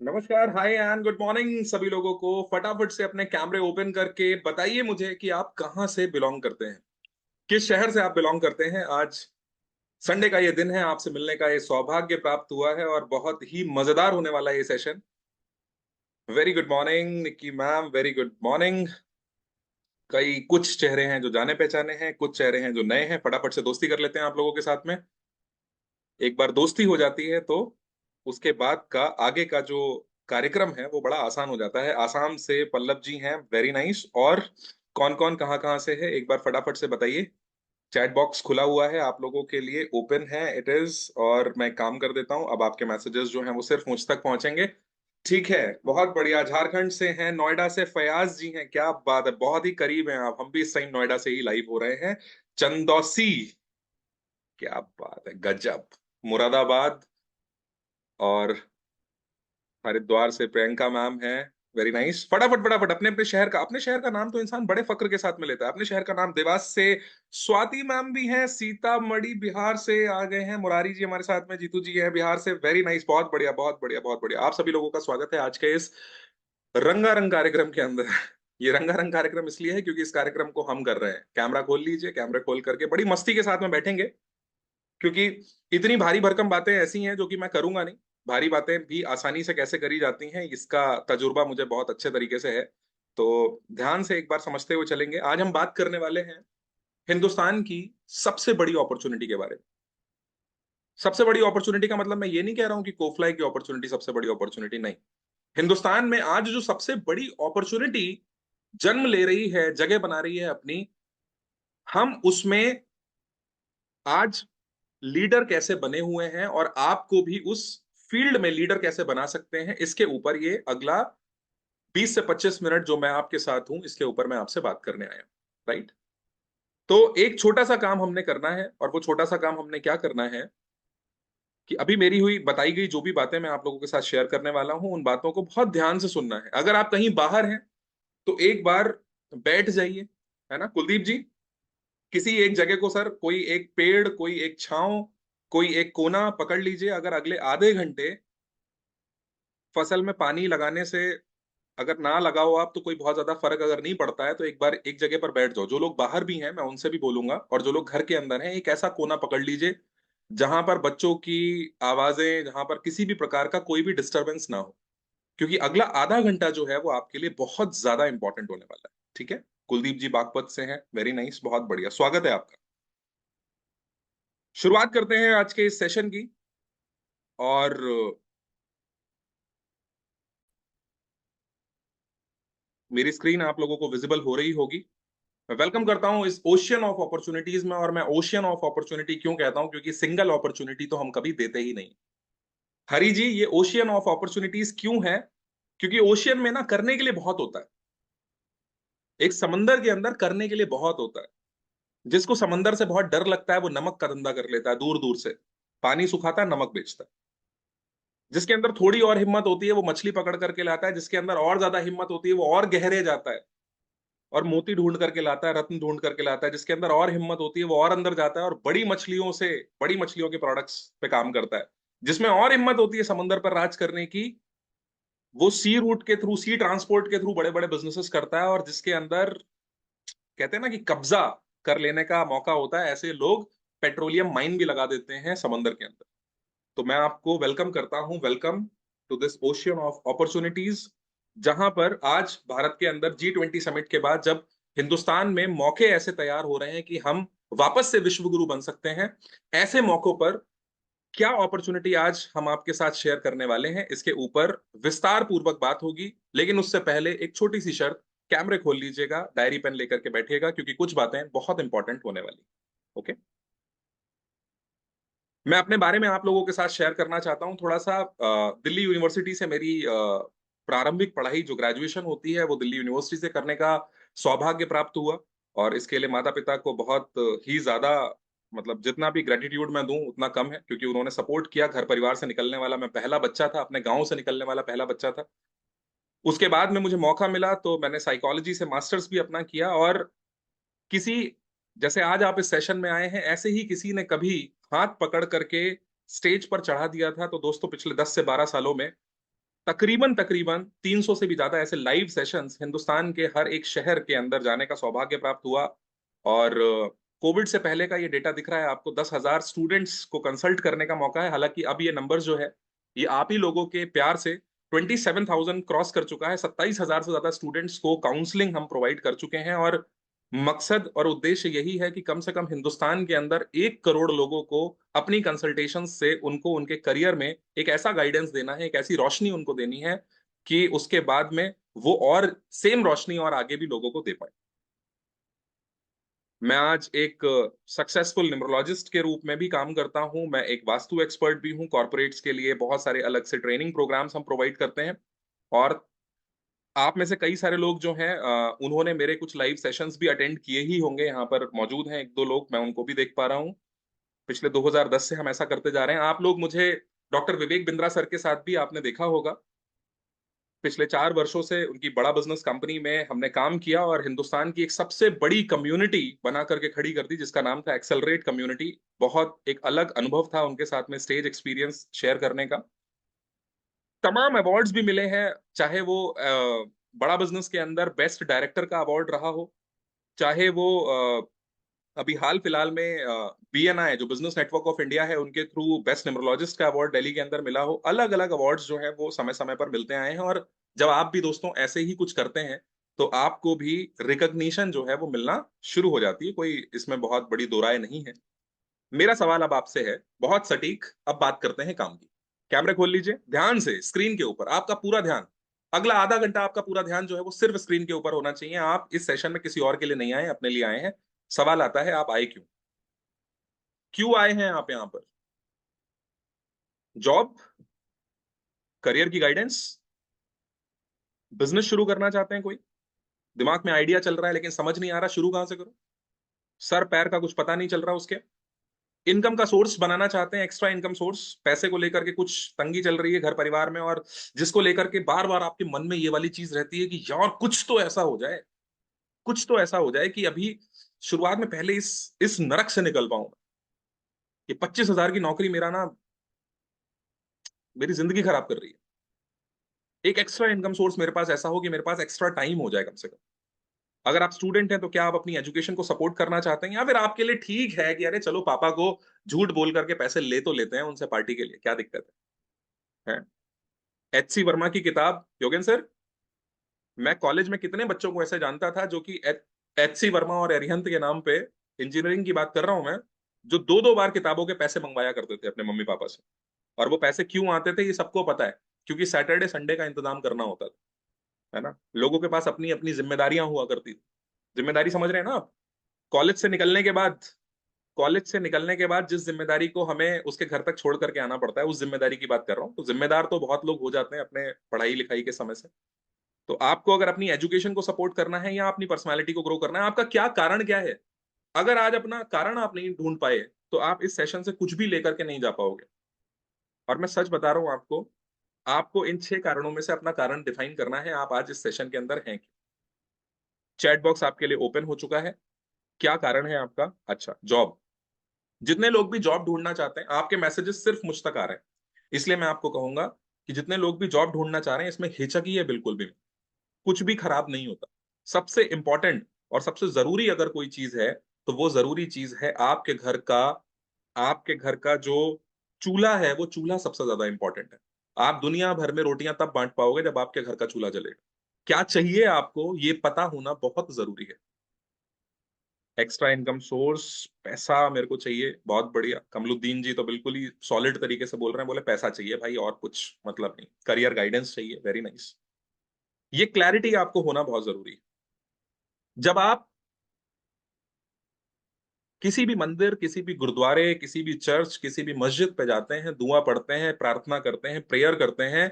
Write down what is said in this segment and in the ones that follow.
नमस्कार, हाय and good morning सभी लोगों को। फटाफट से अपने कैमरे ओपन करके बताइए मुझे कि आप कहाँ से बिलोंग करते हैं, किस शहर से आप बिलोंग करते हैं। आज संडे का ये दिन है, आपसे मिलने का ये सौभाग्य प्राप्त हुआ है और बहुत ही मजेदार होने वाला है ये session. Very good morning Nikki ma'am, very good morning. कई कुछ चेहरे हैं जो जाने पहचाने हैं, कुछ चेहरे हैं जो नए हैं। फटाफट से दोस्ती कर लेते हैं आप लोगों के साथ में। एक बार दोस्ती हो जाती है तो उसके बाद का आगे का जो कार्यक्रम है वो बड़ा आसान हो जाता है। आसाम से पल्लव जी हैं, वेरी नाइस। और कौन कौन कहाँ कहाँ से है एक बार फटाफट से बताइए। चैट बॉक्स खुला हुआ है आप लोगों के लिए, ओपन है इट इज। और मैं काम कर देता हूँ, अब आपके मैसेजेस जो हैं वो सिर्फ मुझ तक पहुंचेंगे। ठीक है, बहुत बढ़िया। झारखंड से हैं, नोएडा से फयाज जी हैं, क्या बात है, बहुत ही करीब हैं आप। हम भी इस टाइम नोएडा से ही लाइव हो रहे हैं। चंदौसी, क्या बात है, गजब। मुरादाबाद और हरिद्वार से प्रियंका मैम है, वेरी नाइस। फटाफट फटाफट अपने शहर का नाम तो इंसान बड़े फक्र के साथ में लेता है। अपने शहर का नाम देवास से स्वाति मैम भी हैं, सीतामढ़ी बिहार से आ गए हैं, मुरारी जी हमारे साथ में, जीतू जी हैं बिहार से, वेरी नाइस। बहुत बढ़िया बहुत बढ़िया बहुत बढ़िया। आप सभी लोगों का स्वागत है आज के इस रंगारंग कार्यक्रम के अंदर। ये रंगारंग कार्यक्रम इसलिए है क्योंकि इस कार्यक्रम को हम कर रहे हैं। कैमरा खोल लीजिए, कैमरा खोल करके बड़ी मस्ती के साथ में बैठेंगे, क्योंकि इतनी भारी भरकम बातें ऐसी हैं जो कि मैं करूंगा नहीं। भारी बातें भी आसानी से कैसे करी जाती हैं इसका तजुर्बा मुझे बहुत अच्छे तरीके से है। तो ध्यान से एक बार समझते हुए चलेंगे। आज हम बात करने वाले हैं हिंदुस्तान की सबसे बड़ी अपॉर्चुनिटी के बारे में। सबसे बड़ी अपॉर्चुनिटी का मतलब मैं ये नहीं कह रहा हूं कि कोफलाई की अपॉर्चुनिटी सबसे बड़ी अपॉर्चुनिटी, नहीं। हिंदुस्तान में आज जो सबसे बड़ी अपॉर्चुनिटी जन्म ले रही है, जगह बना रही है अपनी, हम उसमें आज लीडर कैसे बने हुए हैं और आपको भी उस फील्ड में लीडर कैसे बना सकते हैं, इसके ऊपर ये अगला 20 से 25 मिनट जो मैं आपके साथ हूं, इसके ऊपर मैं आपसे बात करने आया हूं। राइट। तो एक छोटा सा काम हमने करना है, और वो छोटा सा काम हमने क्या करना है कि अभी मेरी हुई बताई गई जो भी बातें मैं आप लोगों के साथ शेयर करने वाला हूं, उन बातों को बहुत ध्यान से सुनना है। अगर आप कहीं बाहर हैं तो एक बार बैठ जाइए, है ना कुलदीप जी। किसी एक जगह को, सर, कोई एक पेड़, कोई एक छांव, कोई एक कोना पकड़ लीजिए। अगर अगले आधे घंटे फसल में पानी लगाने से अगर ना लगाओ आप, तो कोई बहुत ज्यादा फर्क अगर नहीं पड़ता है, तो एक बार एक जगह पर बैठ जाओ। जो लोग बाहर भी हैं मैं उनसे भी बोलूंगा, और जो लोग घर के अंदर हैं, एक ऐसा कोना पकड़ लीजिए जहां पर बच्चों की आवाजें, जहां पर किसी भी प्रकार का कोई भी डिस्टरबेंस ना हो, क्योंकि अगला आधा घंटा जो है वो आपके लिए बहुत ज्यादा इंपॉर्टेंट होने वाला है। ठीक है। कुलदीप जी बागपत से हैं, वेरी नाइस, बहुत बढ़िया, स्वागत है आपका। शुरुआत करते हैं आज के इस सेशन की। और मेरी स्क्रीन आप लोगों को विजिबल हो रही होगी। मैं वेलकम करता हूं इस ओशियन ऑफ अपॉर्चुनिटीज में। और मैं ओशियन ऑफ अपॉर्चुनिटी क्यों कहता हूं, क्योंकि सिंगल अपॉर्चुनिटी तो हम कभी देते ही नहीं। हरी जी, ये ओशियन ऑफ अपॉर्चुनिटीज क्यों है? क्योंकि ओशियन में ना करने के लिए बहुत होता है। एक समंदर के अंदर करने के लिए बहुत होता है। जिसको समंदर से बहुत डर लगता है वो नमक का धंधा कर लेता है, दूर दूर से पानी सुखाता है, नमक बेचता है। जिसके अंदर थोड़ी और हिम्मत होती है वो मछली पकड़ करके लाता है। जिसके अंदर और ज्यादा हिम्मत होती है वो और गहरे जाता है और मोती ढूंढ करके लाता है, रत्न ढूंढ करके लाता है। जिसके अंदर और हिम्मत होती है वो और अंदर जाता है और बड़ी मछलियों से, बड़ी मछलियों के प्रोडक्ट्स पे काम करता है। जिसमें और हिम्मत होती है समंदर पर राज करने की, वो सी रूट के थ्रू, सी ट्रांसपोर्ट के थ्रू बड़े बड़े बिजनेसेस करता है। और जिसके अंदर कहते हैं ना कि कब्जा कर लेने का मौका होता है, ऐसे लोग पेट्रोलियम माइन भी लगा देते हैं समंदर के अंदर। तो मैं आपको वेलकम करता हूं, welcome to this ocean of opportunities. जहां पर आज भारत के अंदर G20 समिट के बाद जब हिंदुस्तान में मौके ऐसे तैयार हो रहे हैं कि हम वापस से विश्व गुरु बन सकते हैं, ऐसे मौकों पर क्या अपॉर्चुनिटी आज हम आपके साथ शेयर करने वाले हैं, इसके ऊपर विस्तार पूर्वक बात होगी। लेकिन उससे पहले एक छोटी सी शर्त, कैमरे खोल लीजिएगा, डायरी पेन लेकर के बैठिएगा, क्योंकि कुछ बातें बहुत इंपॉर्टेंट होने वाली। ओके। मैं अपने बारे में आप लोगों के साथ शेयर करना चाहता हूँ थोड़ा सा। दिल्ली यूनिवर्सिटी से मेरी प्रारंभिक पढ़ाई, जो ग्रेजुएशन होती है, वो दिल्ली यूनिवर्सिटी से करने का सौभाग्य प्राप्त हुआ। और इसके लिए माता पिता को बहुत ही ज्यादा, मतलब जितना भी ग्रेटिट्यूड मैं दूं उतना कम है, क्योंकि उन्होंने सपोर्ट किया। घर परिवार से निकलने वाला मैं पहला बच्चा था, अपने गांव से निकलने वाला पहला बच्चा था। उसके बाद में मुझे मौका मिला तो मैंने साइकोलॉजी से मास्टर्स भी अपना किया। और किसी, जैसे आज आप इस सेशन में आए हैं, ऐसे ही किसी ने कभी हाथ पकड़ करके स्टेज पर चढ़ा दिया था। तो दोस्तों, पिछले 10 से 12 सालों में तकरीबन तकरीबन 300 से भी ज्यादा ऐसे लाइव सेशंस हिंदुस्तान के हर एक शहर के अंदर जाने का सौभाग्य प्राप्त हुआ। और कोविड से पहले का ये डेटा दिख रहा है आपको, 10,000 स्टूडेंट्स को कंसल्ट करने का मौका है। हालांकि अब ये नंबर जो है, ये आप ही लोगों के प्यार से 27,000 क्रॉस कर चुका है। 27,000 से ज्यादा स्टूडेंट्स को काउंसलिंग हम प्रोवाइड कर चुके हैं। और मकसद और उद्देश्य यही है कि कम से कम हिंदुस्तान के अंदर 1 करोड़ लोगों को अपनी कंसल्टेशन से उनको उनके करियर में एक ऐसा गाइडेंस देना है, एक ऐसी रोशनी उनको देनी है कि उसके बाद में वो और सेम रोशनी और आगे भी लोगों को दे पाए। मैं आज एक सक्सेसफुल न्यूमरोलॉजिस्ट के रूप में भी काम करता हूं। मैं एक वास्तु एक्सपर्ट भी हूं। कॉर्पोरेट्स के लिए बहुत सारे अलग से ट्रेनिंग प्रोग्राम्स हम प्रोवाइड करते हैं। और आप में से कई सारे लोग जो हैं उन्होंने मेरे कुछ लाइव सेशंस भी अटेंड किए ही होंगे। यहाँ पर मौजूद हैं एक दो लोग, मैं उनको भी देख पा रहा हूँ। पिछले 2010 से हम ऐसा करते जा रहे हैं। आप लोग मुझे डॉक्टर विवेक बिंद्रा सर के साथ भी आपने देखा होगा। पिछले 4 वर्षों से उनकी बड़ा बिजनेस कंपनी में हमने काम किया और हिंदुस्तान की एक सबसे बड़ी कम्युनिटी बना करके खड़ी कर दी, जिसका नाम था एक्सेलरेट कम्युनिटी। बहुत एक अलग अनुभव था उनके साथ में स्टेज एक्सपीरियंस शेयर करने का। तमाम अवार्ड्स भी मिले हैं, चाहे वो बड़ा बिजनेस के अंदर बेस्ट डायरेक्टर का अवार्ड रहा हो, चाहे वो अभी हाल फिलहाल में BNI जो बिजनेस नेटवर्क ऑफ इंडिया है उनके थ्रू बेस्ट न्यूमरोलॉजिस्ट का अवार्ड दिल्ली के अंदर मिला हो। अलग अलग अवार्ड्स जो है वो समय समय पर मिलते आए हैं। और जब आप भी दोस्तों ऐसे ही कुछ करते हैं तो आपको भी रिकग्निशन जो है वो मिलना शुरू हो जाती है। कोई इसमें बहुत बड़ी दो राय नहीं है। मेरा सवाल अब आपसे है, बहुत सटीक। अब बात करते हैं काम की। कैमरे खोल लीजिए ध्यान से, स्क्रीन के ऊपर आपका पूरा ध्यान। अगला आधा घंटा आपका पूरा ध्यान जो है वो सिर्फ स्क्रीन के ऊपर होना चाहिए। आप इस सेशन में किसी और के लिए नहीं आए, अपने लिए आए हैं। सवाल आता है, आप आए क्यों? क्यों आए हैं आप यहां पर? जॉब, करियर की गाइडेंस, बिजनेस शुरू करना चाहते हैं कोई? दिमाग में आइडिया चल रहा है लेकिन समझ नहीं आ रहा शुरू कहां से करूं, सर पैर का कुछ पता नहीं चल रहा उसके। इनकम का सोर्स बनाना चाहते हैं, एक्स्ट्रा इनकम सोर्स, पैसे को लेकर के कुछ तंगी चल रही है घर परिवार में, और जिसको लेकर के बार बार आपके मन में ये वाली चीज रहती है कि यार कुछ तो ऐसा हो जाए, कुछ तो ऐसा हो जाए कि अभी शुरुआत में पहले इस नरक से निकल पाऊं। ये 25,000 की नौकरी मेरा ना, मेरी जिंदगी खराब कर रही है। एक एक्स्ट्रा इनकम सोर्स मेरे पास ऐसा हो कि मेरे पास एक्स्ट्रा टाइम हो जाए कम से कम। अगर आप स्टूडेंट हैं तो क्या आप अपनी एजुकेशन को सपोर्ट करना चाहते हैं, या फिर आपके लिए ठीक है कि अरे चलो पापा को झूठ बोल करके पैसे ले तो लेते हैं उनसे पार्टी के लिए, क्या दिक्कत है? HC वर्मा की किताब, योगेन सर, मैं कॉलेज में कितने बच्चों को ऐसे जानता था जो कि HC वर्मा और अरिहंत के नाम पे, इंजीनियरिंग की बात कर रहा हूं मैं, जो दो दो बार किताबों के पैसे मंगवाया करते थे अपने मम्मी पापा से। और वो पैसे क्यों आते थे ये सबको पता है, क्योंकि सैटरडे संडे का इंतजाम करना होता था, है ना। लोगों के पास अपनी अपनी जिम्मेदारियां हुआ करती थी। जिम्मेदारी समझ रहे हैं ना आप? कॉलेज से निकलने के बाद, कॉलेज से निकलने के बाद जिस जिम्मेदारी को हमें उसके घर तक छोड़ करके आना पड़ता है, उस जिम्मेदारी की बात कर रहा हूँ। तो जिम्मेदार तो बहुत लोग हो जाते हैं अपने पढ़ाई लिखाई के समय से। तो आपको अगर अपनी एजुकेशन को सपोर्ट करना है या अपनी पर्सनालिटी को ग्रो करना है, आपका क्या कारण क्या है? अगर आज अपना कारण आप नहीं ढूंढ पाए तो आप इस सेशन से कुछ भी लेकर के नहीं जा पाओगे। और मैं सच बता रहा हूं आपको, आपको इन 6 कारणों में से अपना कारण डिफाइन करना है। आप आज इस सेशन के अंदर हैं। चैट बॉक्स आपके लिए ओपन हो चुका है। क्या कारण है आपका? अच्छा, जॉब। जितने लोग भी जॉब ढूंढना चाहते हैं, आपके मैसेजेस सिर्फ मुझ तक आ रहे हैं, इसलिए मैं आपको कहूंगा कि जितने लोग भी जॉब ढूंढना चाह रहे हैं, इसमें हिचक ही है बिल्कुल भी। कुछ भी खराब नहीं होता। सबसे इंपॉर्टेंट और सबसे जरूरी अगर कोई चीज है तो वो जरूरी चीज है आपके घर का, आपके घर का जो चूल्हा है, वो चूल्हा सबसे ज्यादा इंपॉर्टेंट है। आप दुनिया भर में रोटियां तब बांट पाओगे जब आपके घर का चूल्हा जलेगा। क्या चाहिए आपको, ये पता होना बहुत जरूरी है। एक्स्ट्रा इनकम सोर्स, पैसा मेरे को चाहिए, बहुत बढ़िया। कमलुद्दीन जी तो बिल्कुल ही सॉलिड तरीके से बोल रहे हैं, बोले पैसा चाहिए भाई और कुछ मतलब नहीं, करियर गाइडेंस चाहिए, वेरी नाइस। ये क्लैरिटी आपको होना बहुत जरूरी है। जब आप किसी भी मंदिर, किसी भी गुरुद्वारे, किसी भी चर्च, किसी भी मस्जिद पे जाते हैं, दुआ पढ़ते हैं, प्रार्थना करते हैं, प्रेयर करते हैं,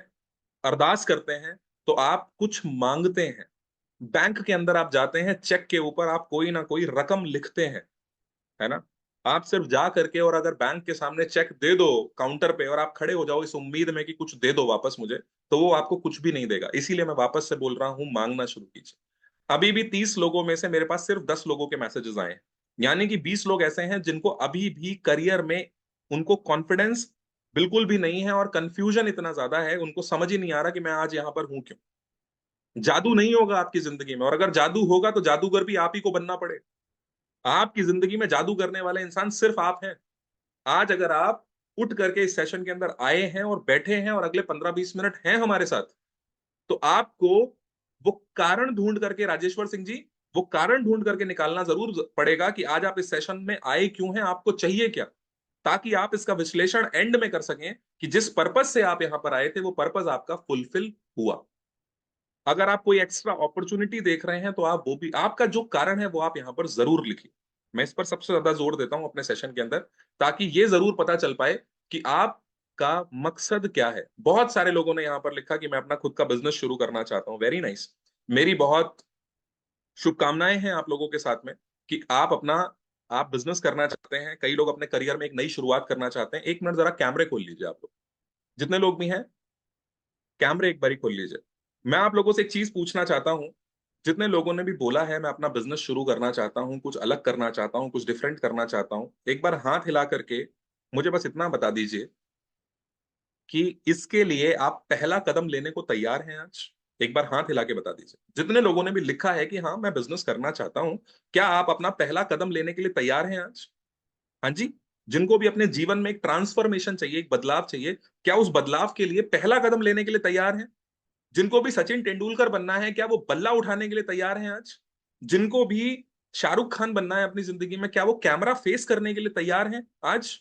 अरदास करते हैं, तो आप कुछ मांगते हैं। बैंक के अंदर आप जाते हैं, चेक के ऊपर आप कोई ना कोई रकम लिखते हैं, है ना। आप सिर्फ जा करके और अगर बैंक के सामने चेक दे दो काउंटर पे, और आप खड़े हो जाओ इस उम्मीद में कि कुछ दे दो वापस मुझे, तो वो आपको कुछ भी नहीं देगा। इसीलिए मैं वापस से बोल रहा हूं, मांगना शुरू कीजिए। अभी भी 30 लोगों में से मेरे पास सिर्फ 10 लोगों के मैसेजेस आए हैं। यानी कि 20 लोग ऐसे हैं जिनको अभी भी करियर में उनको कॉन्फिडेंस बिल्कुल भी नहीं है, और कंफ्यूजन इतना ज्यादा है, उनको समझ ही नहीं आ रहा कि मैं आज यहां पर हूं क्यों। जादू नहीं होगा आपकी जिंदगी में, और अगर जादू होगा तो जादूगर भी आप ही को बनना पड़ेगा। आपकी जिंदगी में जादू करने वाले इंसान सिर्फ आप हैं। आज अगर आप उठ करके इस सेशन के अंदर आए हैं और बैठे हैं और अगले 15-20 मिनट हैं हमारे साथ, तो आपको वो कारण ढूंढ करके, राजेश्वर सिंह जी, वो कारण ढूंढ करके निकालना जरूर पड़ेगा कि आज आप इस सेशन में आए क्यों हैं, आपको चाहिए क्या, ताकि आप इसका विश्लेषण एंड में कर सकें कि जिस पर्पज से आप यहां पर आए थे वो पर्पज आपका फुलफिल हुआ। अगर आप कोई एक्स्ट्रा अपॉर्चुनिटी देख रहे हैं तो आप वो भी, आपका जो कारण है वो आप यहां पर जरूर लिखिए। मैं इस पर सबसे ज्यादा जोर देता हूं अपने सेशन के अंदर, ताकि ये जरूर पता चल पाए कि आपका मकसद क्या है। बहुत सारे लोगों ने यहां पर लिखा कि मैं अपना खुद का बिजनेस शुरू करना चाहता हूं। Very nice. मेरी बहुत शुभकामनाएं हैं आप लोगों के साथ में कि आप बिजनेस करना चाहते हैं। कई लोग अपने करियर में एक नई शुरुआत करना चाहते हैं। 1 मिनट जरा कैमरे खोल लीजिए आप लोग, जितने लोग भी हैं, कैमरे एक बारी खोल लीजिए। मैं आप लोगों से एक चीज पूछना चाहता हूं। जितने लोगों ने भी बोला है मैं अपना बिजनेस शुरू करना चाहता हूं, कुछ अलग करना चाहता हूं, कुछ डिफरेंट करना चाहता हूं, एक बार हाथ हिला करके मुझे बस इतना बता दीजिए कि इसके लिए आप पहला कदम लेने को तैयार हैं आज। एक बार हाथ हिला के बता दीजिए जितने लोगों ने भी लिखा है कि हाँ मैं बिजनेस करना चाहता हूं, क्या आप अपना पहला कदम लेने के लिए तैयार हैं आज? हाँ जी। जिनको भी अपने जीवन में एक ट्रांसफॉर्मेशन चाहिए, एक बदलाव चाहिए, क्या उस बदलाव के लिए पहला कदम लेने के लिए तैयार हैं? जिनको भी सचिन तेंदुलकर बनना है, क्या वो बल्ला उठाने के लिए तैयार हैं आज? जिनको भी शाहरुख खान बनना है अपनी जिंदगी में, क्या वो कैमरा फेस करने के लिए तैयार हैं आज?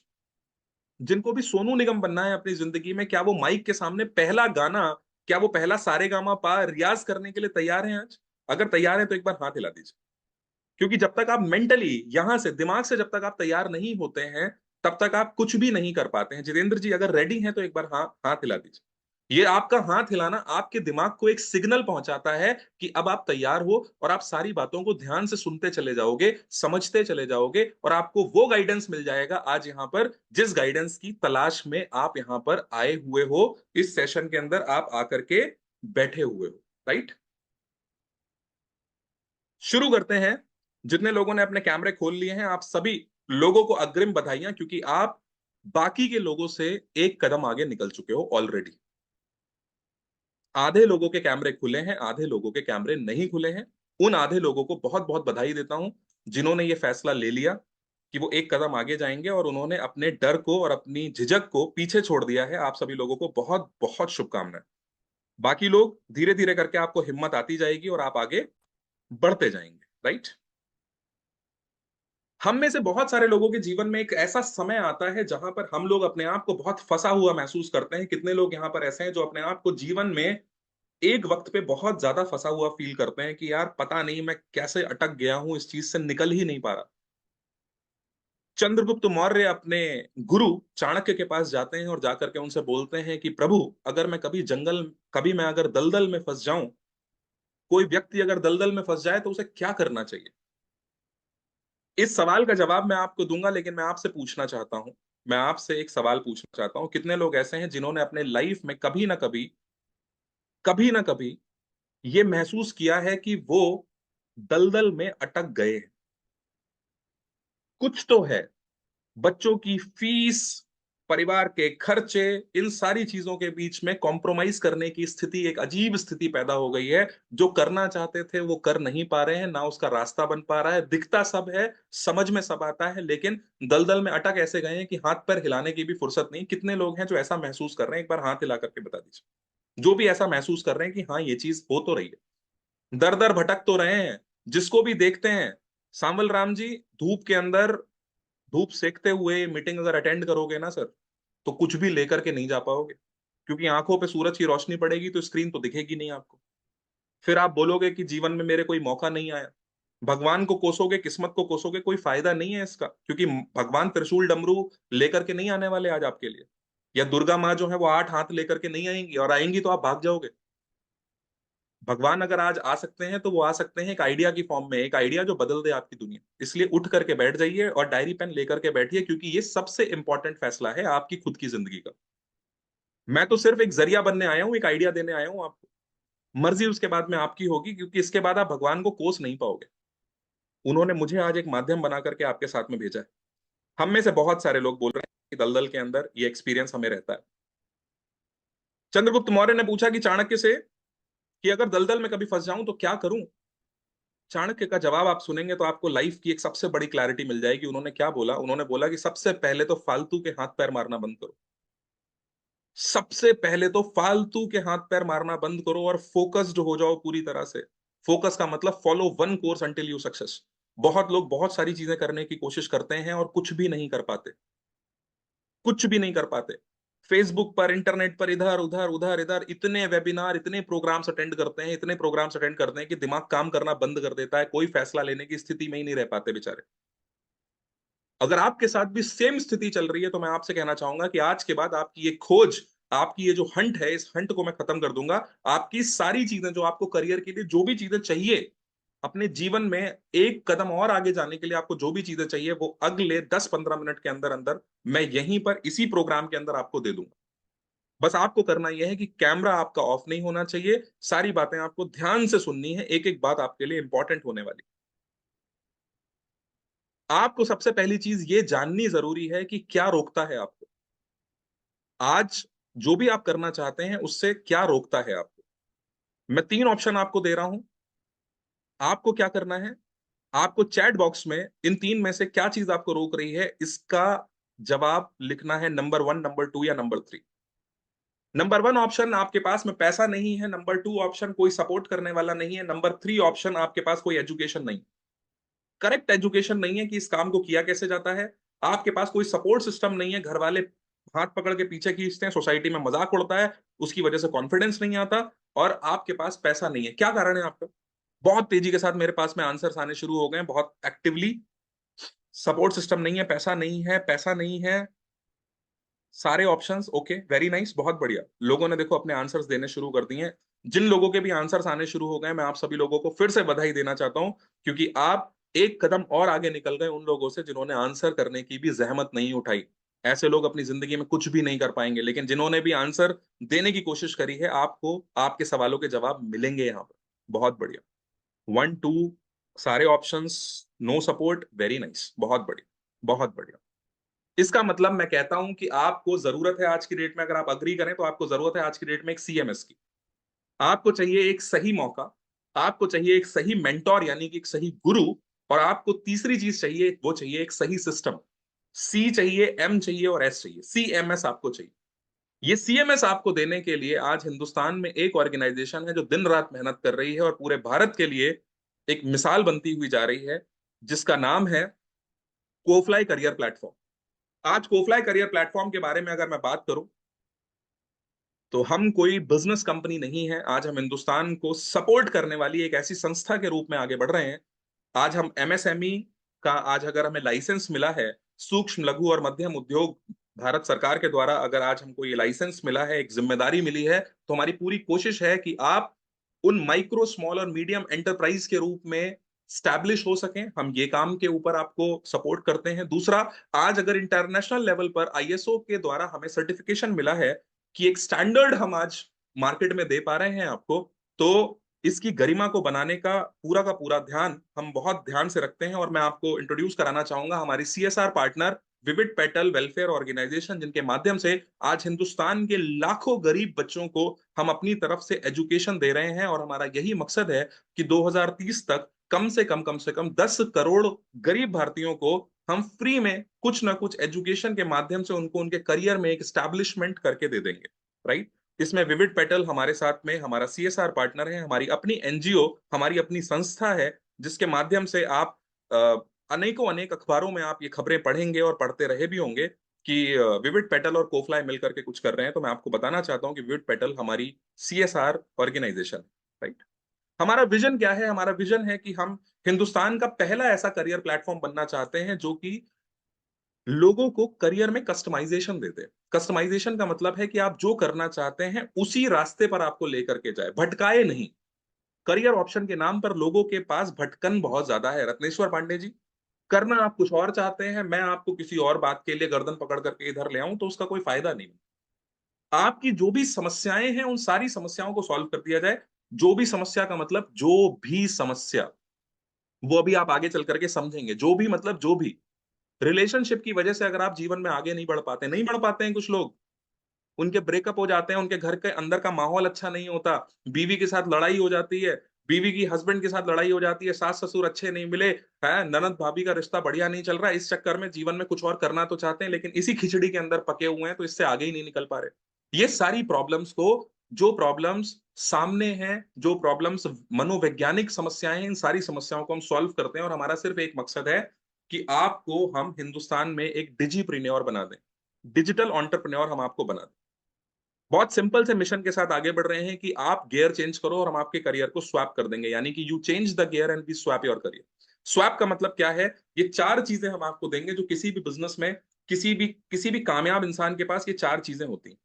जिनको भी सोनू निगम बनना है अपनी जिंदगी में, क्या वो माइक के सामने पहला गाना, क्या वो पहला सारेगामा पा रियाज करने के लिए तैयार हैं आज? अगर तैयार हैं तो एक बार हाथ हिला दीजिए। क्योंकि जब तक आप मेंटली, यहां से दिमाग से जब तक आप तैयार नहीं होते हैं, तब तक आप कुछ भी नहीं कर पाते हैं। जितेंद्र जी अगर रेडी हैं तो एक बार हाथ हिला दीजिए। ये आपका हाथ हिलाना आपके दिमाग को एक सिग्नल पहुंचाता है कि अब आप तैयार हो, और आप सारी बातों को ध्यान से सुनते चले जाओगे, समझते चले जाओगे, और आपको वो गाइडेंस मिल जाएगा आज यहां पर, जिस गाइडेंस की तलाश में आप यहां पर आए हुए हो, इस सेशन के अंदर आप आकर के बैठे हुए हो। राइट। शुरू करते हैं। जितने लोगों ने अपने कैमरे खोल लिए हैं, आप सभी लोगों को अग्रिम बधाइयां, क्योंकि आप बाकी के लोगों से एक कदम आगे निकल चुके हो ऑलरेडी। आधे लोगों के कैमरे खुले हैं, आधे लोगों के कैमरे नहीं खुले हैं। उन आधे लोगों को बहुत बहुत बधाई देता हूं जिन्होंने ये फैसला ले लिया कि वो एक कदम आगे जाएंगे, और उन्होंने अपने डर को और अपनी झिझक को पीछे छोड़ दिया है। आप सभी लोगों को बहुत बहुत शुभकामनाएं। बाकी लोग धीरे धीरे करके आपको हिम्मत आती जाएगी और आप आगे बढ़ते जाएंगे। राइट। हम में से बहुत सारे लोगों के जीवन में एक ऐसा समय आता है जहां पर हम लोग अपने आप को बहुत फंसा हुआ महसूस करते हैं। कितने लोग यहाँ पर ऐसे हैं जो अपने आप को जीवन में एक वक्त पे बहुत ज्यादा फंसा हुआ फील करते हैं कि यार पता नहीं मैं कैसे अटक गया हूं, इस चीज से निकल ही नहीं पा रहा। चंद्रगुप्त मौर्य अपने गुरु चाणक्य के पास जाते हैं और जाकर के उनसे बोलते हैं कि प्रभु, अगर मैं कभी मैं अगर दलदल में फंस जाऊं, कोई व्यक्ति अगर दलदल में फंस जाए तो उसे क्या करना चाहिए? इस सवाल का जवाब मैं आपको दूंगा, लेकिन मैं आपसे पूछना चाहता हूं, मैं आपसे एक सवाल पूछना चाहता हूं, कितने लोग ऐसे हैं जिन्होंने अपने लाइफ में कभी ना कभी ये महसूस किया है कि वो दलदल में अटक गए हैं? कुछ तो है। बच्चों की फीस, परिवार के खर्चे, इन सारी चीजों के बीच में कॉम्प्रोमाइज करने की स्थिति, एक अजीब स्थिति पैदा हो गई है। जो करना चाहते थे वो कर नहीं पा रहे हैं, ना उसका रास्ता बन पा रहा है। दिखता सब है, समझ में सब आता है, लेकिन दलदल में अटक ऐसे गए हैं कि हाथ पैर हिलाने की भी फुर्सत नहीं। कितने लोग हैं जो ऐसा महसूस कर रहे हैं? एक बार हाथ हिला करके बता दीजिए। जो भी ऐसा महसूस कर रहे हैं कि हाँ ये चीज हो तो रही है, दर दर भटक तो रहे हैं, जिसको भी देखते हैं। सांवल राम जी, धूप के अंदर, धूप सेकते हुए मीटिंग अगर अटेंड करोगे ना सर, तो कुछ भी लेकर के नहीं जा पाओगे, क्योंकि आंखों पे सूरज की रोशनी पड़ेगी तो स्क्रीन तो दिखेगी नहीं आपको। फिर आप बोलोगे कि जीवन में मेरे कोई मौका नहीं आया। भगवान को कोसोगे, किस्मत को कोसोगे, कोई फायदा नहीं है इसका, क्योंकि भगवान त्रिशूल डमरू लेकर के नहीं आने वाले आज आपके लिए, या दुर्गा माँ जो है वो 8 हाथ लेकर के नहीं आएंगी, और आएंगी तो आप भाग जाओगे। भगवान अगर आज आ सकते हैं तो वो आ सकते हैं एक आइडिया की फॉर्म में, एक आइडिया जो बदल दे आपकी दुनिया। इसलिए उठ करके बैठ जाइए और डायरी पेन लेकर के बैठिए, क्योंकि ये सबसे इंपॉर्टेंट फैसला है आपकी खुद की जिंदगी का। मैं तो सिर्फ एक जरिया बनने आया हूं, एक आइडिया देने आया हूं आपको। मर्जी उसके बाद में आपकी होगी, क्योंकि इसके बाद आप भगवान को कोस नहीं पाओगे। उन्होंने मुझे आज एक माध्यम बना करके आपके साथ में भेजा है। हम में से बहुत सारे लोग बोल रहे हैं दलदल के अंदर ये एक्सपीरियंस हमें रहता है। चंद्रगुप्त मौर्य ने पूछा कि चाणक्य से कि अगर दलदल में कभी फंस जाऊं तो क्या करूं। चाणक्य का जवाब आप सुनेंगे तो आपको लाइफ की एक सबसे बड़ी क्लैरिटी मिल जाएगी। उन्होंने क्या बोला? उन्होंने बोला कि सबसे पहले तो फालतू के हाथ पैर मारना बंद करो। सबसे पहले तो फालतू के हाथ पैर मारना बंद करो और फोकस्ड हो जाओ पूरी तरह से। फोकस का मतलब follow one course until you success. बहुत लोग बहुत सारी चीजें करने की कोशिश करते हैं और कुछ भी नहीं कर पाते, कुछ भी नहीं कर पाते। फेसबुक पर, इंटरनेट पर इधर उधर उधर इधर इतने वेबिनार, इतने प्रोग्राम्स अटेंड करते हैं, इतने प्रोग्राम्स अटेंड करते हैं कि दिमाग काम करना बंद कर देता है। कोई फैसला लेने की स्थिति में ही नहीं रह पाते बेचारे। अगर आपके साथ भी सेम स्थिति चल रही है तो मैं आपसे कहना चाहूंगा कि आज के बाद आपकी ये खोज, आपकी ये जो हंट है, इस हंट को मैं खत्म कर दूंगा। आपकी सारी चीजें जो आपको करियर के लिए जो भी चीजें चाहिए, अपने जीवन में एक कदम और आगे जाने के लिए आपको जो भी चीजें चाहिए, वो अगले 10-15 मिनट के अंदर अंदर मैं यहीं पर इसी प्रोग्राम के अंदर आपको दे दूंगा। बस आपको करना यह है कि कैमरा आपका ऑफ नहीं होना चाहिए। सारी बातें आपको ध्यान से सुननी है, एक एक बात आपके लिए इंपॉर्टेंट होने वाली। आपको सबसे पहली चीज ये जाननी जरूरी है कि क्या रोकता है आपको। आज जो भी आप करना चाहते हैं उससे क्या रोकता है आपको। मैं 3 ऑप्शन आपको दे रहा हूं। आपको क्या करना है? आपको चैट बॉक्स में इन 3 में से क्या चीज आपको रोक रही है, इसका जवाब लिखना है। नंबर 1, नंबर 2 या नंबर 3। नंबर 1 ऑप्शन, आपके पास में पैसा नहीं है। नंबर 2 ऑप्शन, कोई सपोर्ट करने वाला नहीं है। नंबर 3 ऑप्शन, आपके पास कोई एजुकेशन नहीं, करेक्ट एजुकेशन नहीं है कि इस काम को किया कैसे जाता है। आपके पास कोई सपोर्ट सिस्टम नहीं है, घर वाले हाथ पकड़ के पीछे खींचते हैं, सोसाइटी में मजाक उड़ता है, उसकी वजह से कॉन्फिडेंस नहीं आता। और आपके पास पैसा नहीं है। क्या कारण है आपका? बहुत तेजी के साथ मेरे पास में आंसर्स आने शुरू हो गए, बहुत एक्टिवली। सपोर्ट सिस्टम नहीं है, पैसा नहीं है, पैसा नहीं है, सारे ऑप्शंस ओके, वेरी नाइस, बहुत बढ़िया। लोगों ने देखो अपने आंसर्स देने शुरू कर दिए हैं। जिन लोगों के भी आंसर्स आने शुरू हो गए, मैं आप सभी लोगों को फिर से बधाई देना चाहता हूं, क्योंकि आप एक कदम और आगे निकल गए उन लोगों से जिन्होंने आंसर करने की भी जहमत नहीं उठाई। ऐसे लोग अपनी जिंदगी में कुछ भी नहीं कर पाएंगे, लेकिन जिन्होंने भी आंसर देने की कोशिश करी है, आपको आपके सवालों के जवाब मिलेंगे यहां पर। बहुत बढ़िया। 1, 2, सारे options, no support, very nice, बहुत बढ़िया, बहुत बढ़िया। इसका मतलब मैं कहता हूं कि आपको जरूरत है आज की डेट में, अगर आप अग्री करें तो आपको जरूरत है आज की डेट में एक सीएमएस की। आपको चाहिए एक सही मौका, आपको चाहिए एक सही मेंटोर यानी कि एक सही गुरु, और आपको तीसरी चीज चाहिए, वो चाहिए एक सही सिस्टम। सी चाहिए, एम चाहिए और एस चाहिए। सीएमएस आपको चाहिए। ये सीएमएस आपको देने के लिए आज हिंदुस्तान में एक ऑर्गेनाइजेशन है जो दिन रात मेहनत कर रही है और पूरे भारत के लिए एक मिसाल बनती हुई जा रही है, जिसका नाम है कोफ्लाई करियर प्लेटफॉर्म। आज कोफ्लाई करियर प्लेटफॉर्म के बारे में अगर मैं बात करूं, तो हम कोई बिजनेस कंपनी नहीं है। आज हम हिंदुस्तान को सपोर्ट करने वाली एक ऐसी संस्था के रूप में आगे बढ़ रहे हैं। आज हम एमएसएमई का, आज अगर हमें लाइसेंस मिला है, सूक्ष्म लघु और मध्यम उद्योग, भारत सरकार के द्वारा अगर आज हमको ये लाइसेंस मिला है, एक जिम्मेदारी मिली है, तो हमारी पूरी कोशिश है कि आप उन माइक्रो, स्मॉल और मीडियम एंटरप्राइज के रूप में स्टैब्लिश हो सकें। हम ये काम के ऊपर आपको सपोर्ट करते हैं। दूसरा, आज अगर इंटरनेशनल लेवल पर आईएसओ के द्वारा हमें सर्टिफिकेशन मिला है कि एक स्टैंडर्ड हम आज मार्केट में दे पा रहे हैं आपको, तो इसकी गरिमा को बनाने का पूरा ध्यान हम बहुत ध्यान से रखते हैं। और मैं आपको इंट्रोड्यूस कराना चाहूंगा हमारी CSR partner Vivid Petal Welfare Organisation, जिनके माध्यम से आज हिंदुस्तान के लाखों गरीब बच्चों को हम अपनी तरफ से एजुकेशन दे रहे हैं। और हमारा यही मकसद है कि 2030 तक कम से कम 10 करोड़ गरीब भारतीयों को हम फ्री में कुछ ना कुछ एजुकेशन के माध्यम से उनको उनके करियर में एक स्टैब्लिशमेंट करके दे देंगे। राइट? इसमें विविड पेटल हमारे साथ में हमारा सीएसआर पार्टनर है, हमारी अपनी एनजीओ, हमारी अपनी संस्था है, जिसके माध्यम से आप अनेकों अनेक अखबारों में आप ये खबरें पढ़ेंगे और पढ़ते रहे भी होंगे कि विविड पेटल और कोफ्लाई मिलकर के कुछ कर रहे हैं। तो मैं आपको बताना चाहता हूं कि विविड पेटल हमारी सीएसआर ऑर्गेनाइजेशन। राइट? हमारा विजन क्या है? हमारा विजन है कि हम हिंदुस्तान का पहला ऐसा करियर प्लेटफॉर्म बनना चाहते हैं जो कि लोगों को करियर में कस्टमाइजेशन देते हैं। कस्टमाइजेशन का मतलब है कि आप जो करना चाहते हैं उसी रास्ते पर आपको लेकर के जाए, भटकाए नहीं। करियर ऑप्शन के नाम पर लोगों के पास भटकन बहुत ज्यादा है रत्नेश्वर पांडे जी। करना आप कुछ और चाहते हैं, मैं आपको किसी और बात के लिए गर्दन पकड़ करके इधर ले आऊं तो उसका कोई फायदा नहीं। आपकी जो भी समस्याएं हैं उन सारी समस्याओं को सॉल्व कर दिया जाए। जो भी समस्या का मतलब जो भी समस्या, वो अभी आप आगे चल करके समझेंगे। जो भी मतलब जो भी, रिलेशनशिप की वजह से अगर आप जीवन में आगे नहीं बढ़ पाते हैं कुछ लोग, उनके ब्रेकअप हो जाते हैं, उनके घर के अंदर का माहौल अच्छा नहीं होता, बीवी के साथ लड़ाई हो जाती है, बीवी की हस्बैंड के साथ लड़ाई हो जाती है, सास ससुर अच्छे नहीं मिले, है ननद भाभी का रिश्ता बढ़िया नहीं चल रहा है, इस चक्कर में जीवन में कुछ और करना तो चाहते हैं लेकिन इसी खिचड़ी के अंदर पके हुए हैं, तो इससे आगे ही नहीं निकल पा रहे। ये सारी प्रॉब्लम्स को, जो प्रॉब्लम्स सामने हैं, जो प्रॉब्लम्स मनोवैज्ञानिक समस्याएं हैं, इन सारी समस्याओं को हम सॉल्व करते हैं और हमारा सिर्फ एक मकसद है कि आपको हम हिंदुस्तान में एक डिजीप्रीन्योर बना दें, डिजिटल एंटरप्रेन्योर हम आपको बना दें। बहुत सिंपल से मिशन के साथ आगे बढ़ रहे हैं कि आप गियर चेंज करो और हम आपके करियर को स्वैप कर देंगे, यानी कि you change the gear and we swap your career. Swap का मतलब क्या है? ये चार चीजें हम आपको देंगे जो किसी भी बिजनेस में, किसी भी कामयाब इंसान के पास ये चार चीजें होती हैं।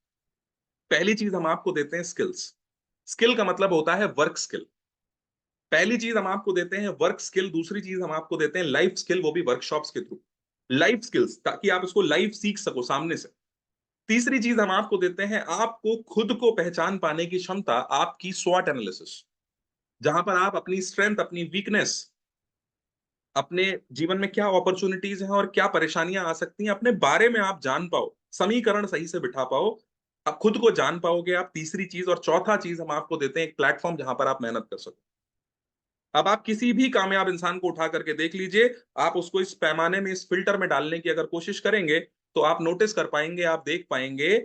पहली चीज हम आपको देते हैं स्किल्स। स्किल का मतलब होता है वर्क स्किल। पहली चीज हम आपको देते हैं वर्क स्किल, दूसरी चीज हम आपको देते हैं लाइफ स्किल, वो भी वर्कशॉप्स के थ्रू। लाइफ स्किल्स ताकि आप इसको लाइव सीख सको सामने से। तीसरी चीज हम आपको देते हैं आपको खुद को पहचान पाने की क्षमता, आपकी स्वॉट एनालिसिस, जहां पर आप अपनी स्ट्रेंथ, अपनी वीकनेस, अपने जीवन में क्या अपॉर्चुनिटीज हैं और क्या परेशानियां आ सकती हैं, अपने बारे में आप जान पाओ, समीकरण सही से बिठा पाओ, आप खुद को जान पाओगे आप। तीसरी चीज और चौथा चीज हम आपको देते हैं एक प्लेटफॉर्म जहां पर आप मेहनत कर सको। अब आप किसी भी कामयाब इंसान को उठा करके देख लीजिए, आप उसको इस पैमाने में, इस फिल्टर में डालने की अगर कोशिश करेंगे तो आप नोटिस कर पाएंगे, आप देख पाएंगे